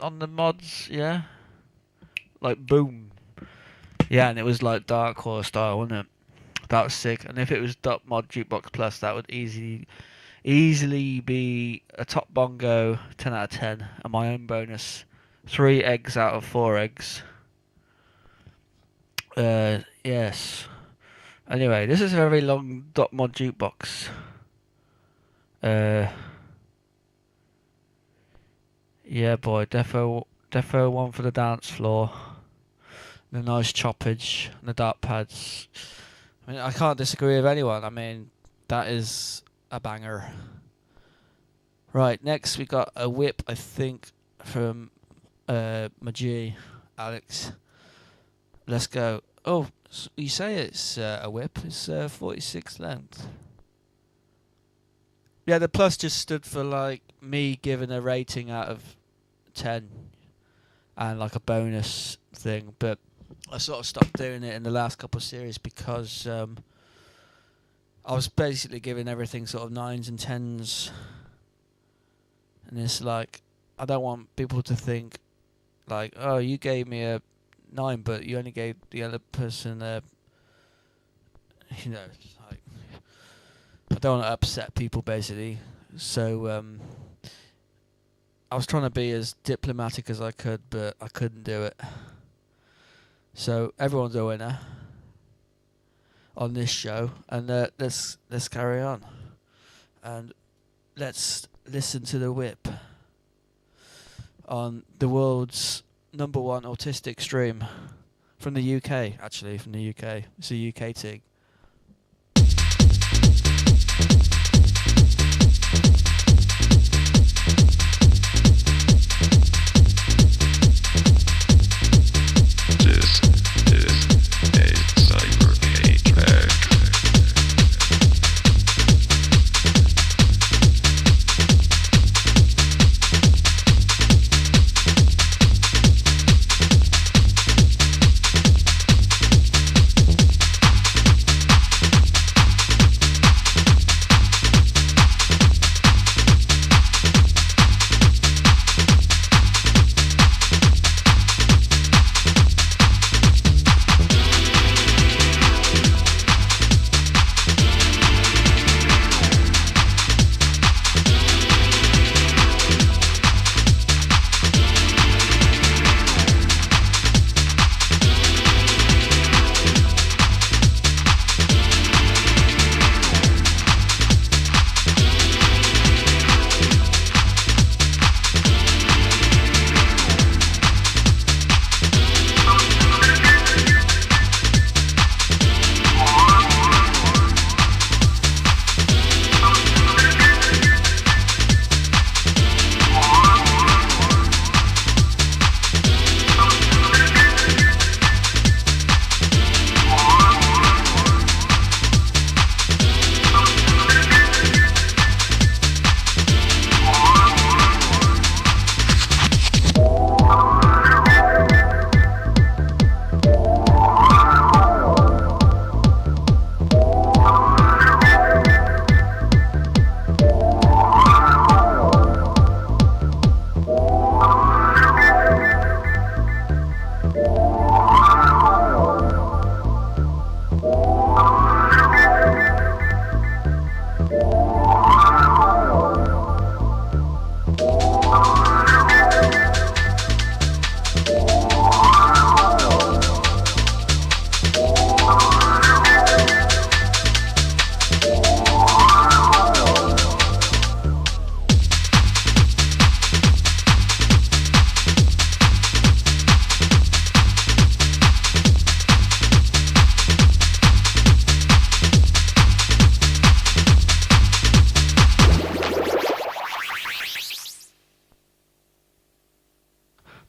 on the mods. Yeah. Like boom. Yeah, and it was like Dark Horse style, wasn't it? That was sick. And if it was .mod Jukebox Plus, that would easily be a top bongo 10 out of 10, and my own bonus 3 eggs out of 4 eggs. Yes. Anyway, this is a very long .mod jukebox. Yeah, boy, defo one for the dance floor. The nice choppage, and the dart pads. I mean, I can't disagree with anyone. I mean, that is a banger. Right, next we got a whip, I think, from my G, Alex. Let's go. Oh, you say it's a whip. It's 46 length. Yeah, the plus just stood for like me giving a rating out of 10 and like a bonus thing, but I sort of stopped doing it in the last couple of series because I was basically giving everything sort of 9s and 10s, and it's like I don't want people to think like, oh, you gave me a 9 but you only gave the other person a, you know, like, I don't want to upset people basically, so I was trying to be as diplomatic as I could, but I couldn't do it. So everyone's a winner on this show, and let's carry on, and let's listen to the whip on the world's #1 autistic stream from the UK. Actually, from the UK, it's a UK thing.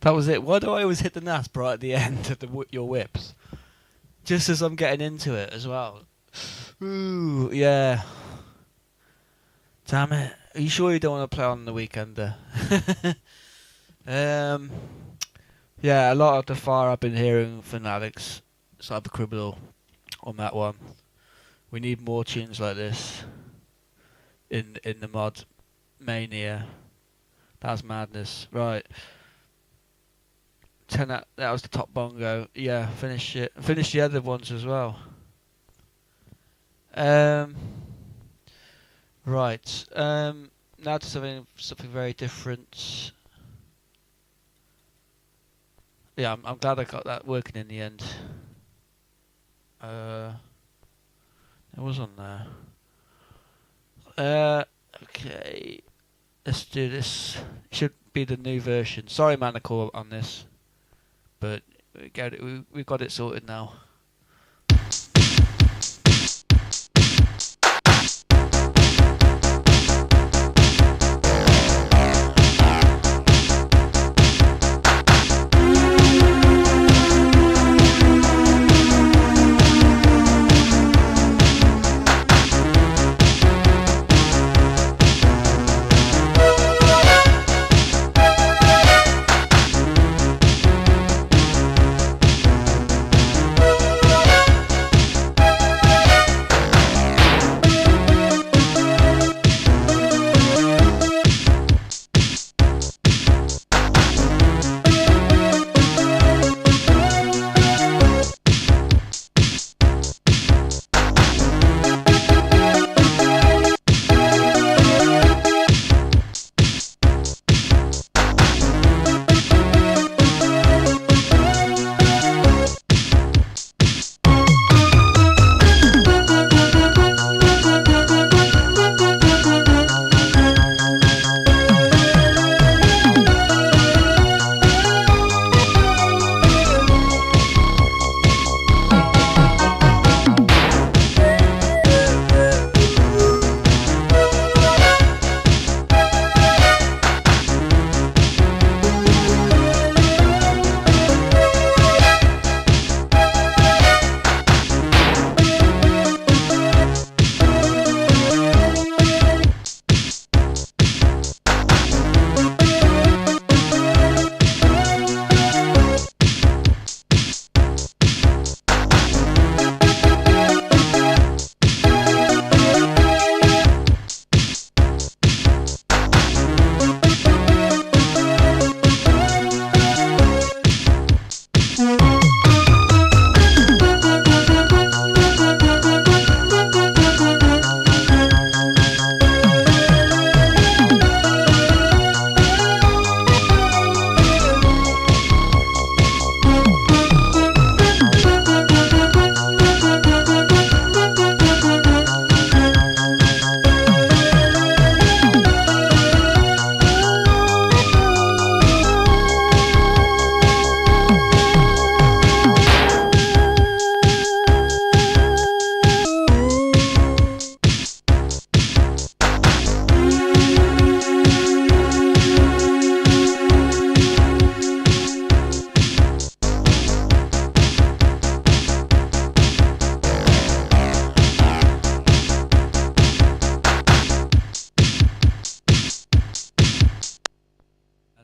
That was it. Why do I always hit the NASP right at the end of your whips? Just as I'm getting into it as well. Ooh, yeah. Damn it. Are you sure you don't want to play on the weekender? Yeah, a lot of the fire I've been hearing from Alex, Cybercriminal, on that one. We need more tunes like this in the mod mania. That's madness. Right. 10 that was the top bongo. Yeah, finish it. Finish the other ones as well. Right. Now to something very different. Yeah, I'm glad I got that working in the end. It was on there. Okay. Let's do this. Should be the new version. Sorry, Manacle, on this. But we got it sorted now.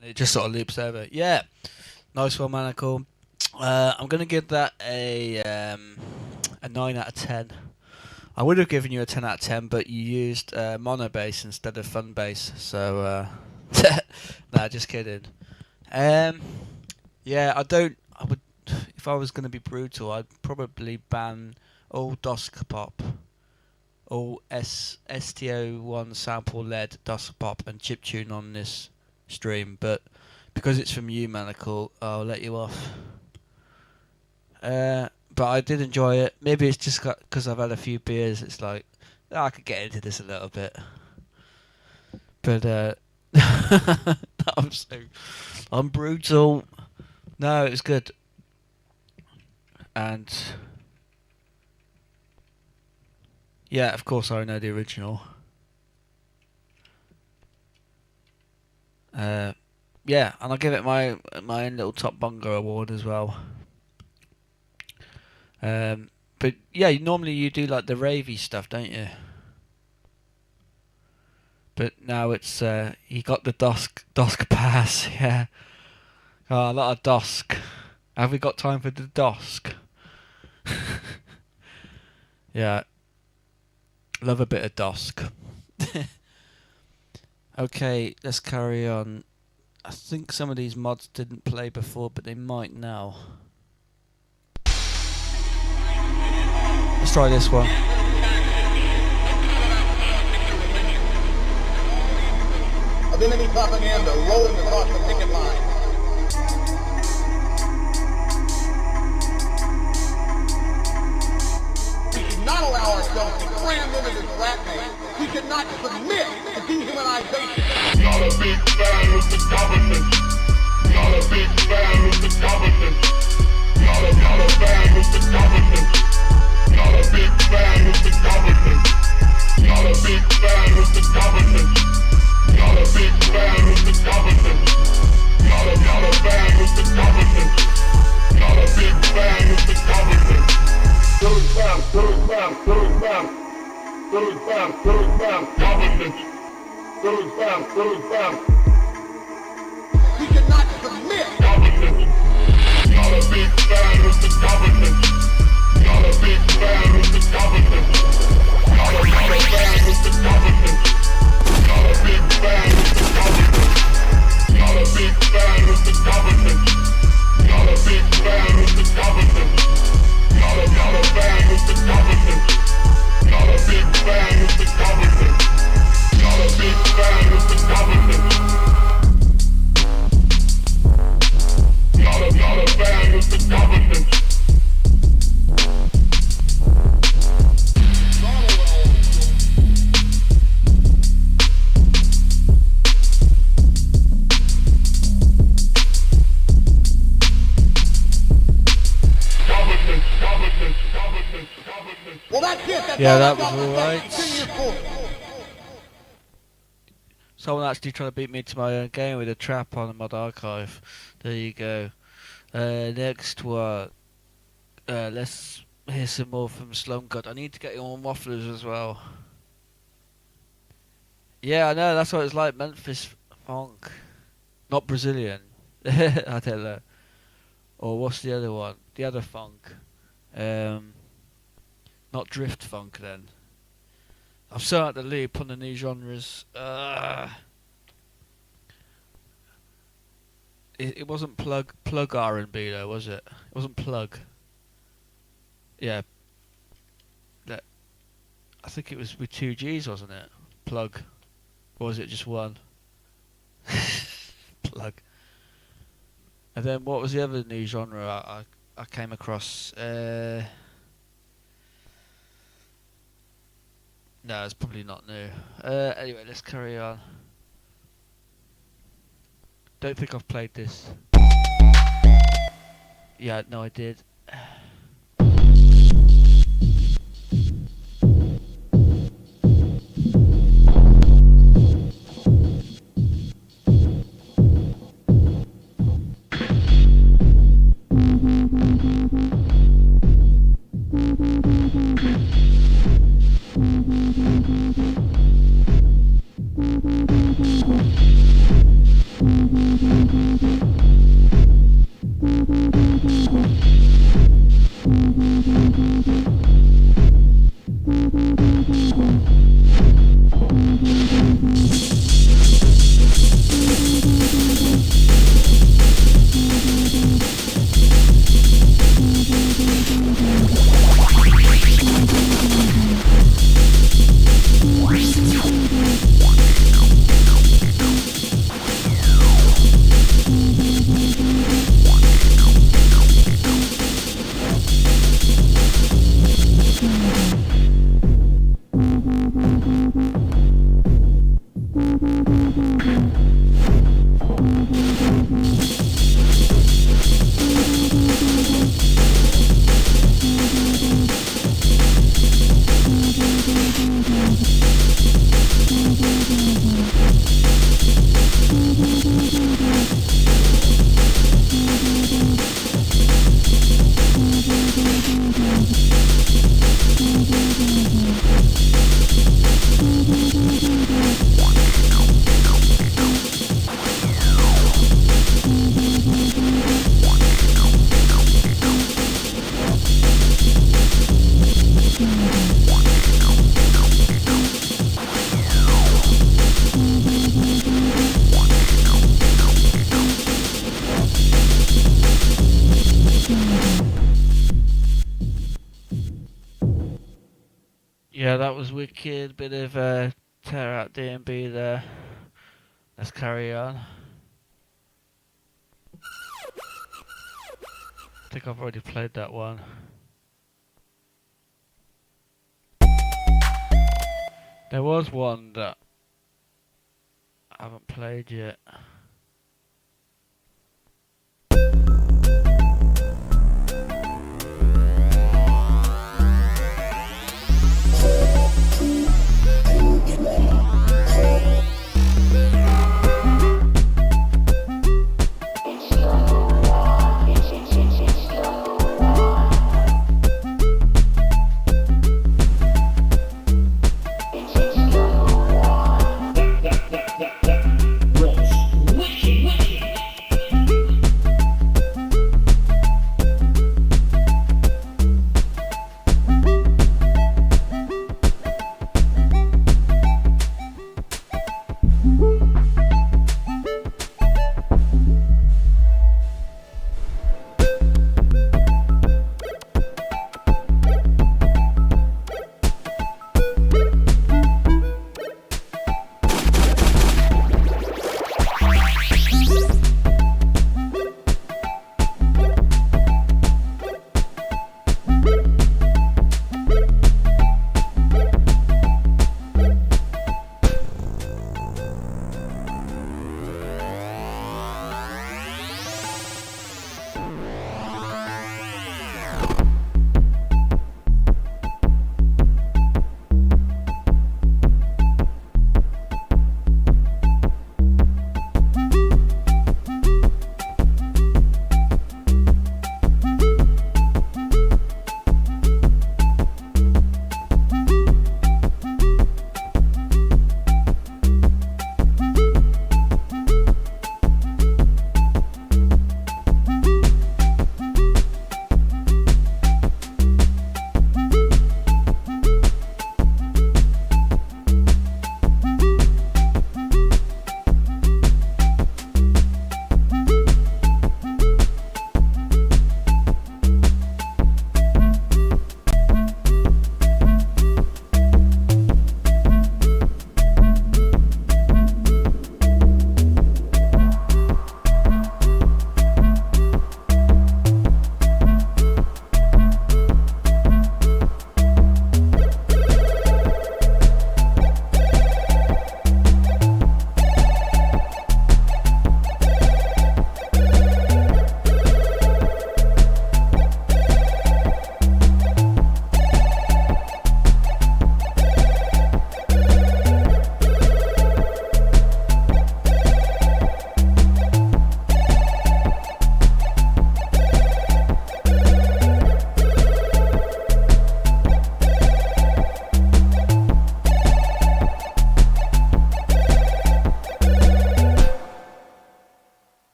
It just sort of loops over. Yeah, nice one, Manacle. I'm going to give that a 9 out of 10. I would have given you a 10 out of 10, but you used mono bass instead of fun bass. So, nah, just kidding. Yeah, I would, if I was going to be brutal, I'd probably ban all Dusk Pop, all STO1 sample led Dusk Pop and chiptune on this stream, but because it's from you, Manacle, I'll let you off. But I did enjoy it. Maybe it's just because I've had a few beers. It's like I could get into this a little bit, but I'm brutal. No, it was good, and yeah, of course I know the original. Yeah, and I'll give it my own little Top Bunga award as well. But yeah, normally you do like the ravey stuff, don't you? But now it's you got the Dusk pass, yeah. Oh, a lot of Dusk. Have we got time for the Dusk? Yeah, love a bit of Dusk. Okay, let's carry on. I think some of these mods didn't play before, but they might now. Let's try this one. Of enemy propaganda rolling across the picket line. ourselves crammed into this rat maze. We cannot submit to dehumanization. Not a big fan of the government. Not a big fan of the government. Not a fan of the government. Not a big fan of the government. Not a big fan of the government. Not a big fan of the government. Not a fan of the government. Not a big fan of the government. Government. We cannot submit. Government. Not a big fan of the government. Not a big fan of the government. Not a fan of the government. Not a big fan of the government. Not a big fan of the government. Not a big fan of the government. Not a fan of the government. Not a big fan of the government. Not a big fan of the government. Not a fan of the government. Well, that's it. That's Yeah, all that I got was to say. alright. Continue your course. Someone actually trying to beat me to my own game with a trap on the mod archive. There you go. Next one. Let's hear some more from Slumgut. I need to get you on Wafflers as well. Yeah, I know, that's what it's like. Memphis funk. Not Brazilian. I don't know. Or what's the other one? The other funk. Not drift funk then. I'm so out the loop on the new genres. It wasn't plug R&B though, was it? It wasn't plug. Yeah. I think it was with 2 G's, wasn't it? Plug. Or was it just one? Plug. And then what was the other new genre I came across? No, it's probably not new. Anyway, let's carry on. Don't think I've played this. Yeah, no, I did. Yeah, that was wicked. Bit of tear out D&B there. Let's carry on. I think I've already played that one. There was one that I haven't played yet.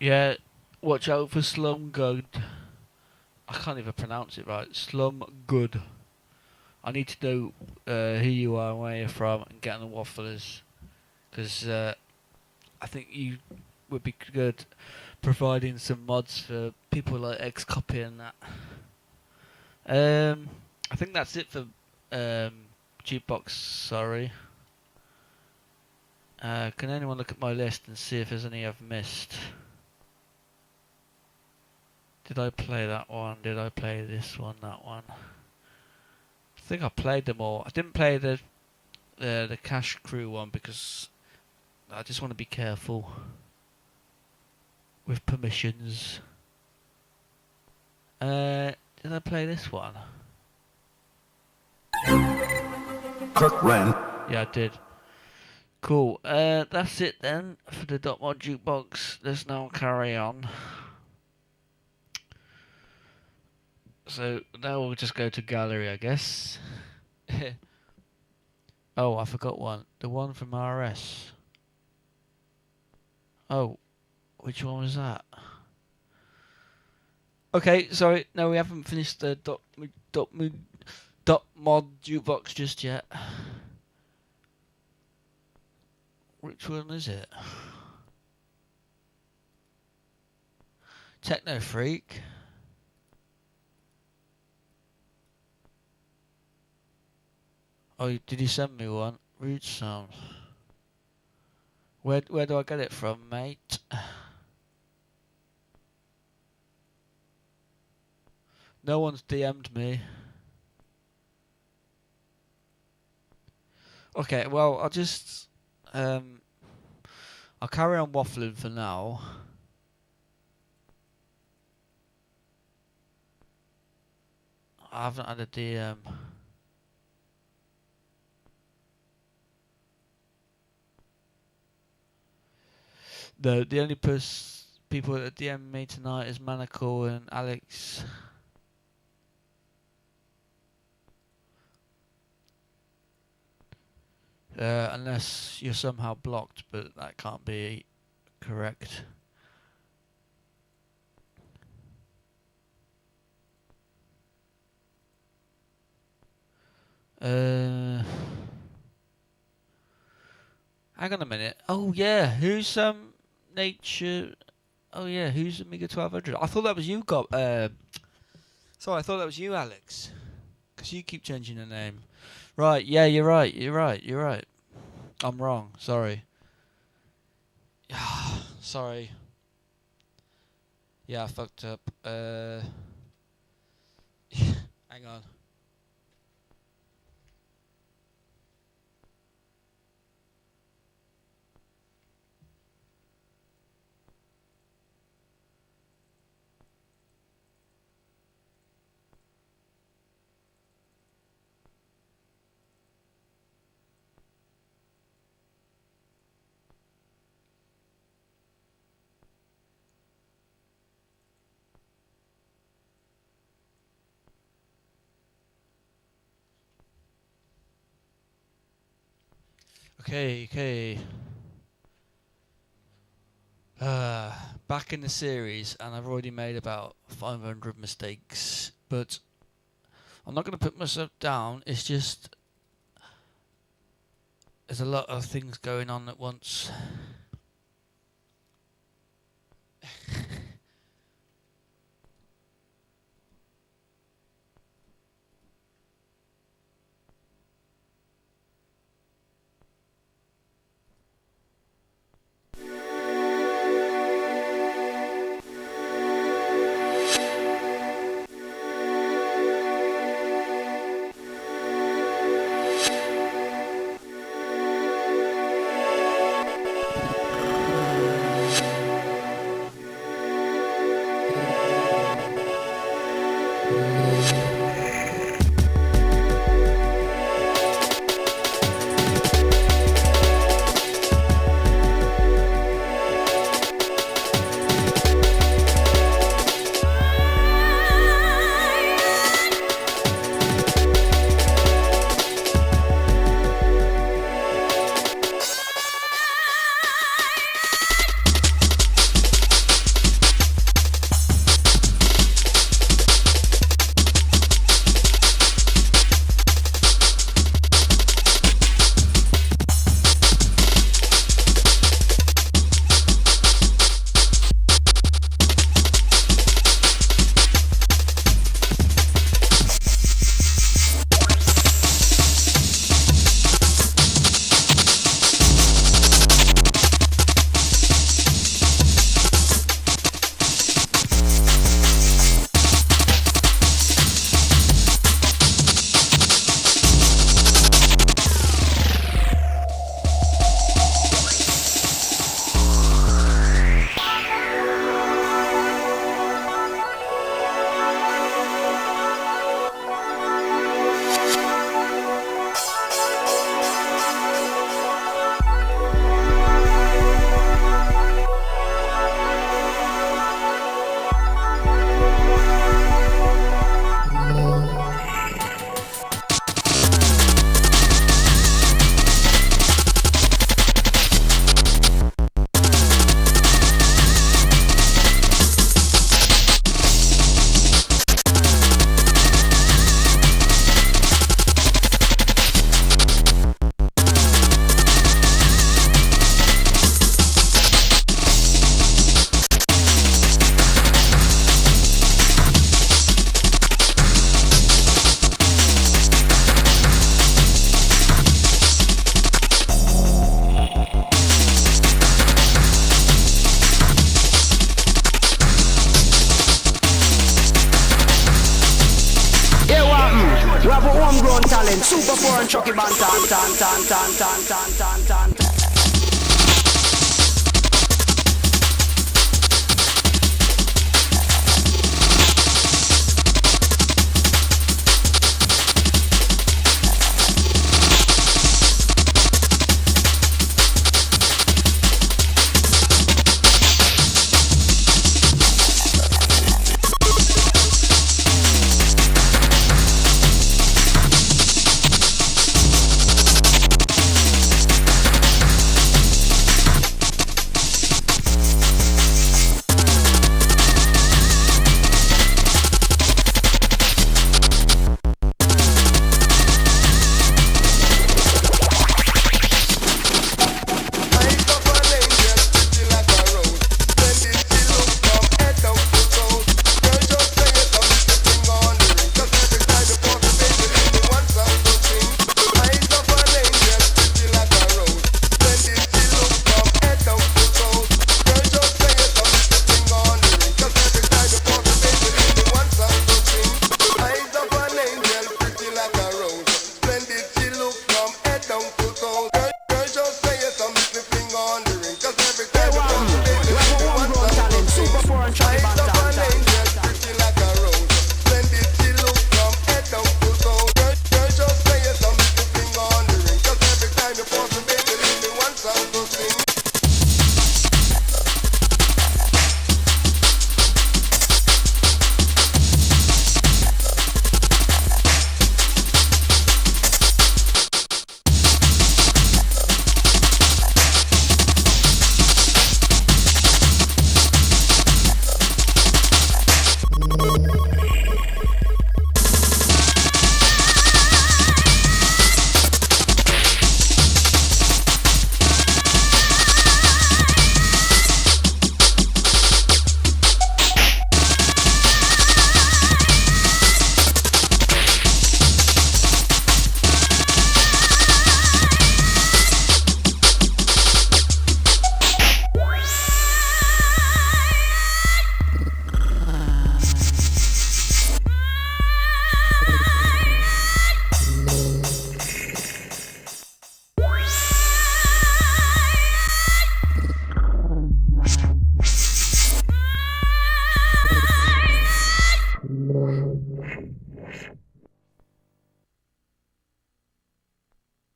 Yeah, watch out for Slum Good. I can't even pronounce it right. Slum Good. I need to know who you are and where you're from and get on the wafflers. Because I think you would be good providing some mods for people like Xcopy and that. I think that's it for Jukebox, sorry. Can anyone look at my list and see if there's any I've missed? Did I play that one? Did I play this one? That one? I think I played them all. I didn't play the Cash Crew one because I just want to be careful with permissions. Did I play this one? Kirk ran. Yeah, I did. Cool. That's it then for the .mod Jukebox. Let's now carry on. So now we'll just go to gallery, I guess. Oh, I forgot one. The one from RS. Oh, which one was that? Okay, sorry. No, we haven't finished the .mod Jukebox just yet. Which one is it? Techno Freak. Oh, did you send me one? Rude sound. Where do I get it from, mate? No one's DM'd me. Okay, well, I'll just I'll carry on waffling for now. I haven't had a DM. The only people that DM me tonight is Manacle and Alex. Unless you're somehow blocked, but that can't be correct. Hang on a minute. Oh yeah, who's nature? Oh yeah, who's Amiga 1200? I thought that was you, Sorry, I thought that was you, Alex. Because you keep changing the name. Right, yeah, you're right. I'm wrong. Sorry. Sorry. Yeah, I fucked up. Hang on. Okay. Back in the series, and I've already made about 500 mistakes, but I'm not going to put myself down. It's just there's a lot of things going on at once. talent. Super 4 and Chucky Band. Tan.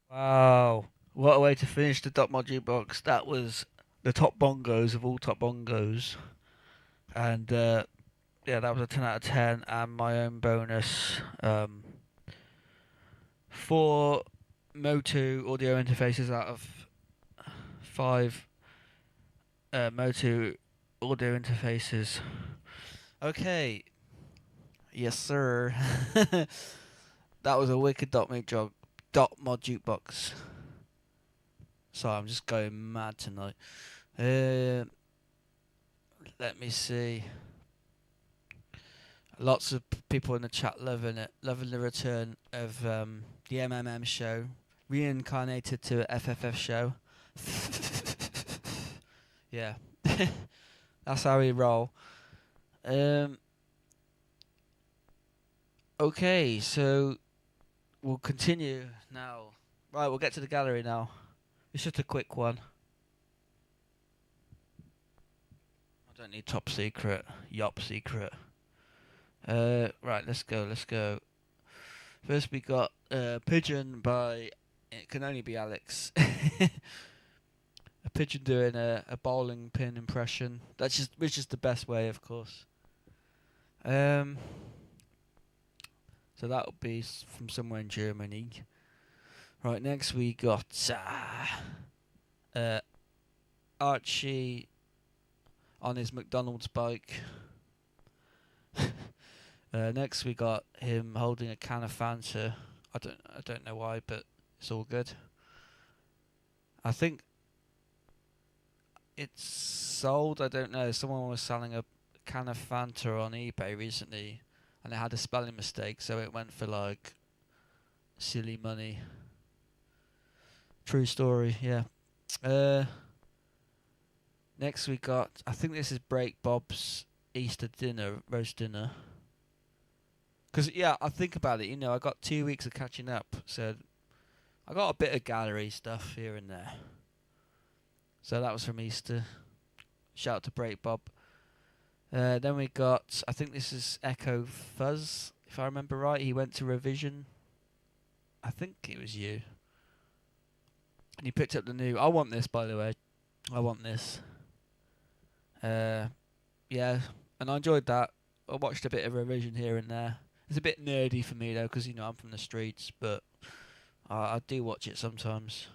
Wow. What a way to finish the Dot Mod Jukebox. That was the top bongos of all top bongos. And yeah, that was a 10 out of 10. And my own bonus. 4 Motu audio interfaces out of 5 Motu audio interfaces. Okay. Yes, sir. That was a wicked Dot Mod Jukebox. Sorry, I'm just going mad tonight. Let me see. Lots of people in the chat loving it, loving the return of the MMM show, reincarnated to a FFF show. Yeah, that's how we roll. Okay, so we'll continue now. Right, we'll get to the gallery now. It's just a quick one. I don't need top secret, yop secret. Right, let's go. First we got Pigeon by, it can only be Alex. A pigeon doing a bowling pin impression. Which is the best way, of course. So that'll be from somewhere in Germany. Right, next we got Archie on his McDonald's bike. Next we got him holding a can of Fanta. I don't know why, but it's all good. I think it's sold. I don't know. Someone was selling a can of Fanta on eBay recently, and it had a spelling mistake, so it went for like silly money. True story, yeah. Next we got, I think this is Break Bob's Easter dinner, roast dinner. Because, yeah, I think about it, I got 2 weeks of catching up, so I got a bit of gallery stuff here and there. So that was from Easter. Shout out to Break Bob. Then we got, I think this is Echo Fuzz, if I remember right. He went to revision. I think it was you. And he picked up the new. I want this, by the way. I want this. Yeah, and I enjoyed that. I watched a bit of revision here and there. It's a bit nerdy for me, though, because, I'm from the streets, but I do watch it sometimes.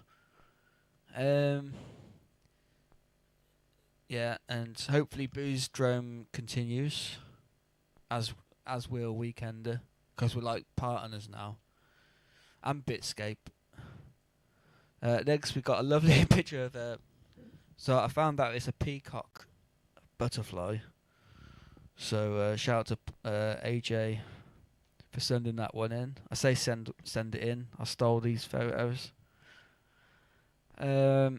Yeah, and hopefully Booze Drome continues, as will Weekender, because we're like partners now, and Bitscape. Next we got a lovely picture of so I found out it's a peacock butterfly. So shout out to AJ for sending that one in. I say send it in. I stole these photos. That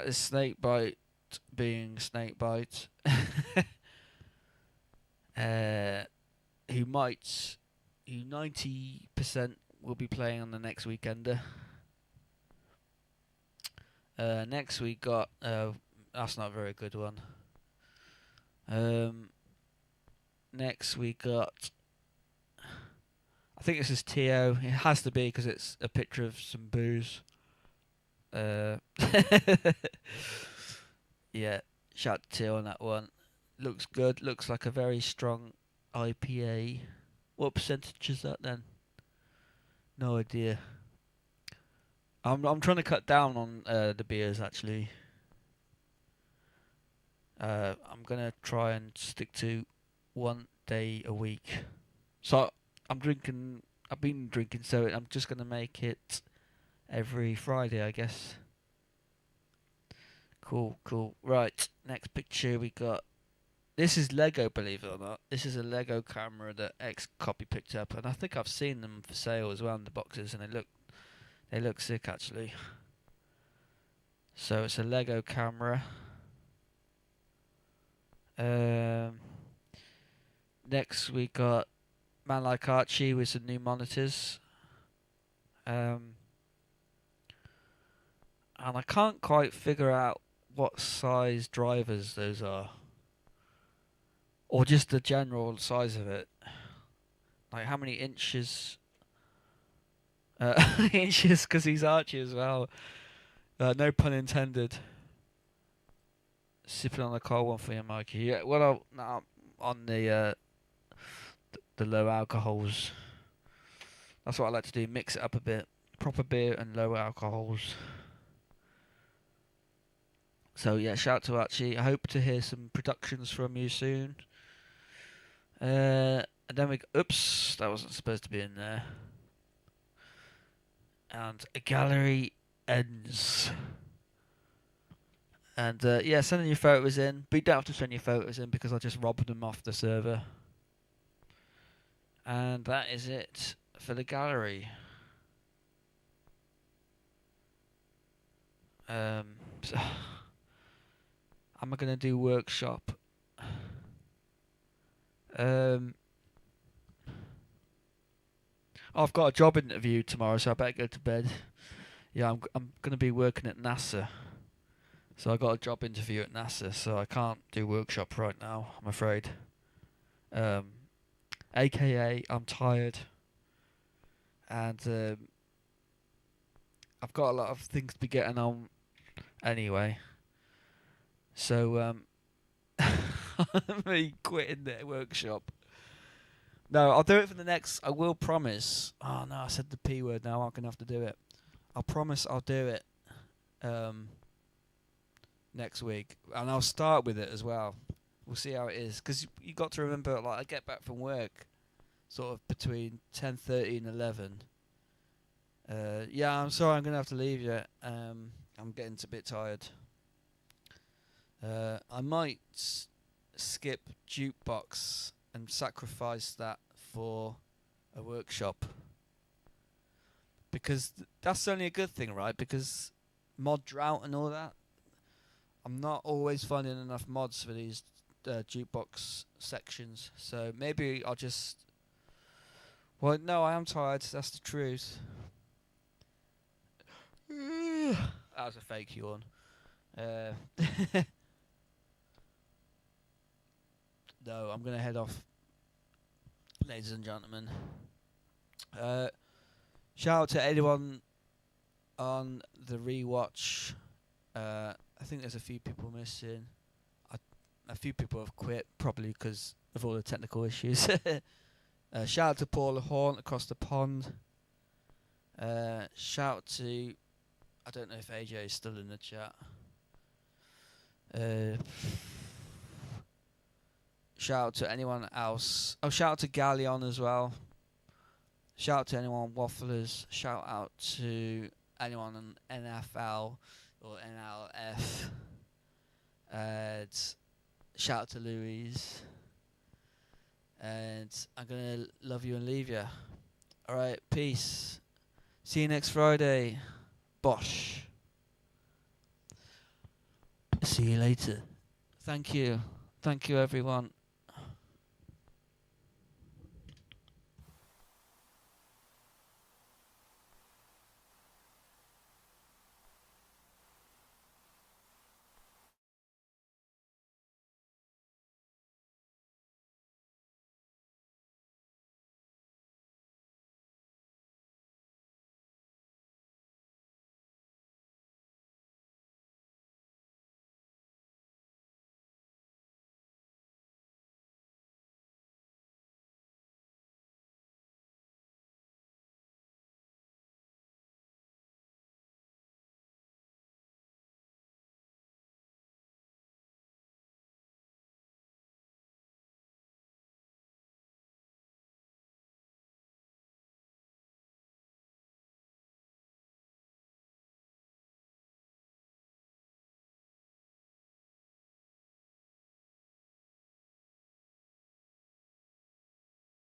is snakebite being snakebite. Who 90% will be playing on the next Weekender. Next we got that's not a very good one. Next we got, I think this is Tio. It has to be because it's a picture of some booze. Yeah, shout out to Tio on that one. Looks good. Looks like a very strong IPA. What percentage is that then? No idea. I'm trying to cut down on the beers actually. I'm gonna try and stick to 1 day a week. So I've been drinking, so I'm just gonna make it every Friday, I guess. Cool. Right, next picture we got. This is Lego, believe it or not. This is a Lego camera that X-Copy picked up, and I think I've seen them for sale as well in the boxes, and they look sick actually. So it's a Lego camera. Next we got Man Like Archie with some new monitors. And I can't quite figure out what size drivers those are. Or just the general size of it. Like how many inches? Inches, because he's Archie as well. No pun intended. Sipping on a cold one for you, Mikey. Yeah, well, on the low alcohols. That's what I like to do. Mix it up a bit. Proper beer and low alcohols. So yeah, shout out to Archie. I hope to hear some productions from you soon. And then oops, that wasn't supposed to be in there. And a gallery ends. And yeah, sending your photos in. But you don't have to send your photos in because I just robbed them off the server. And that is it for the gallery. So am I going to do workshop? I've got a job interview tomorrow, so I better go to bed. Yeah, I'm going to be working at NASA. So I got a job interview at NASA, so I can't do workshop right now, I'm afraid. AKA, I'm tired. And I've got a lot of things to be getting on anyway. So I'm quitting the workshop. No, I'll do it for the next. I will promise. Oh no, I said the P word now. I'm going to have to do it. I'll promise I'll do it next week. And I'll start with it as well. We'll see how it is. Because you got to remember, like, I get back from work sort of between 10:30 and 11. Yeah, I'm sorry, I'm going to have to leave you. I'm getting a bit tired. I might skip Jukebox and sacrifice that for a workshop. Because that's only a good thing, right? Because mod drought and all that, I'm not always finding enough mods for these jukebox sections. So maybe I'll just. Well, no, I am tired. That's the truth. That was a fake yawn. No, I'm gonna head off, ladies and gentlemen. Shout out to anyone on the rewatch. I think there's a few people missing. A few people have quit, probably because of all the technical issues. Shout out to Paula Horn across the pond. Shout out to, I don't know if AJ is still in the chat. Shout out to anyone else. Oh, shout out to Galleon as well. Shout out to anyone Wafflers. Shout out to anyone on NFL or NLF. Shout out to Louise. And I'm going to love you and leave you. Alright, peace. See you next Friday. Bosh. See you later. Thank you. Thank you, everyone.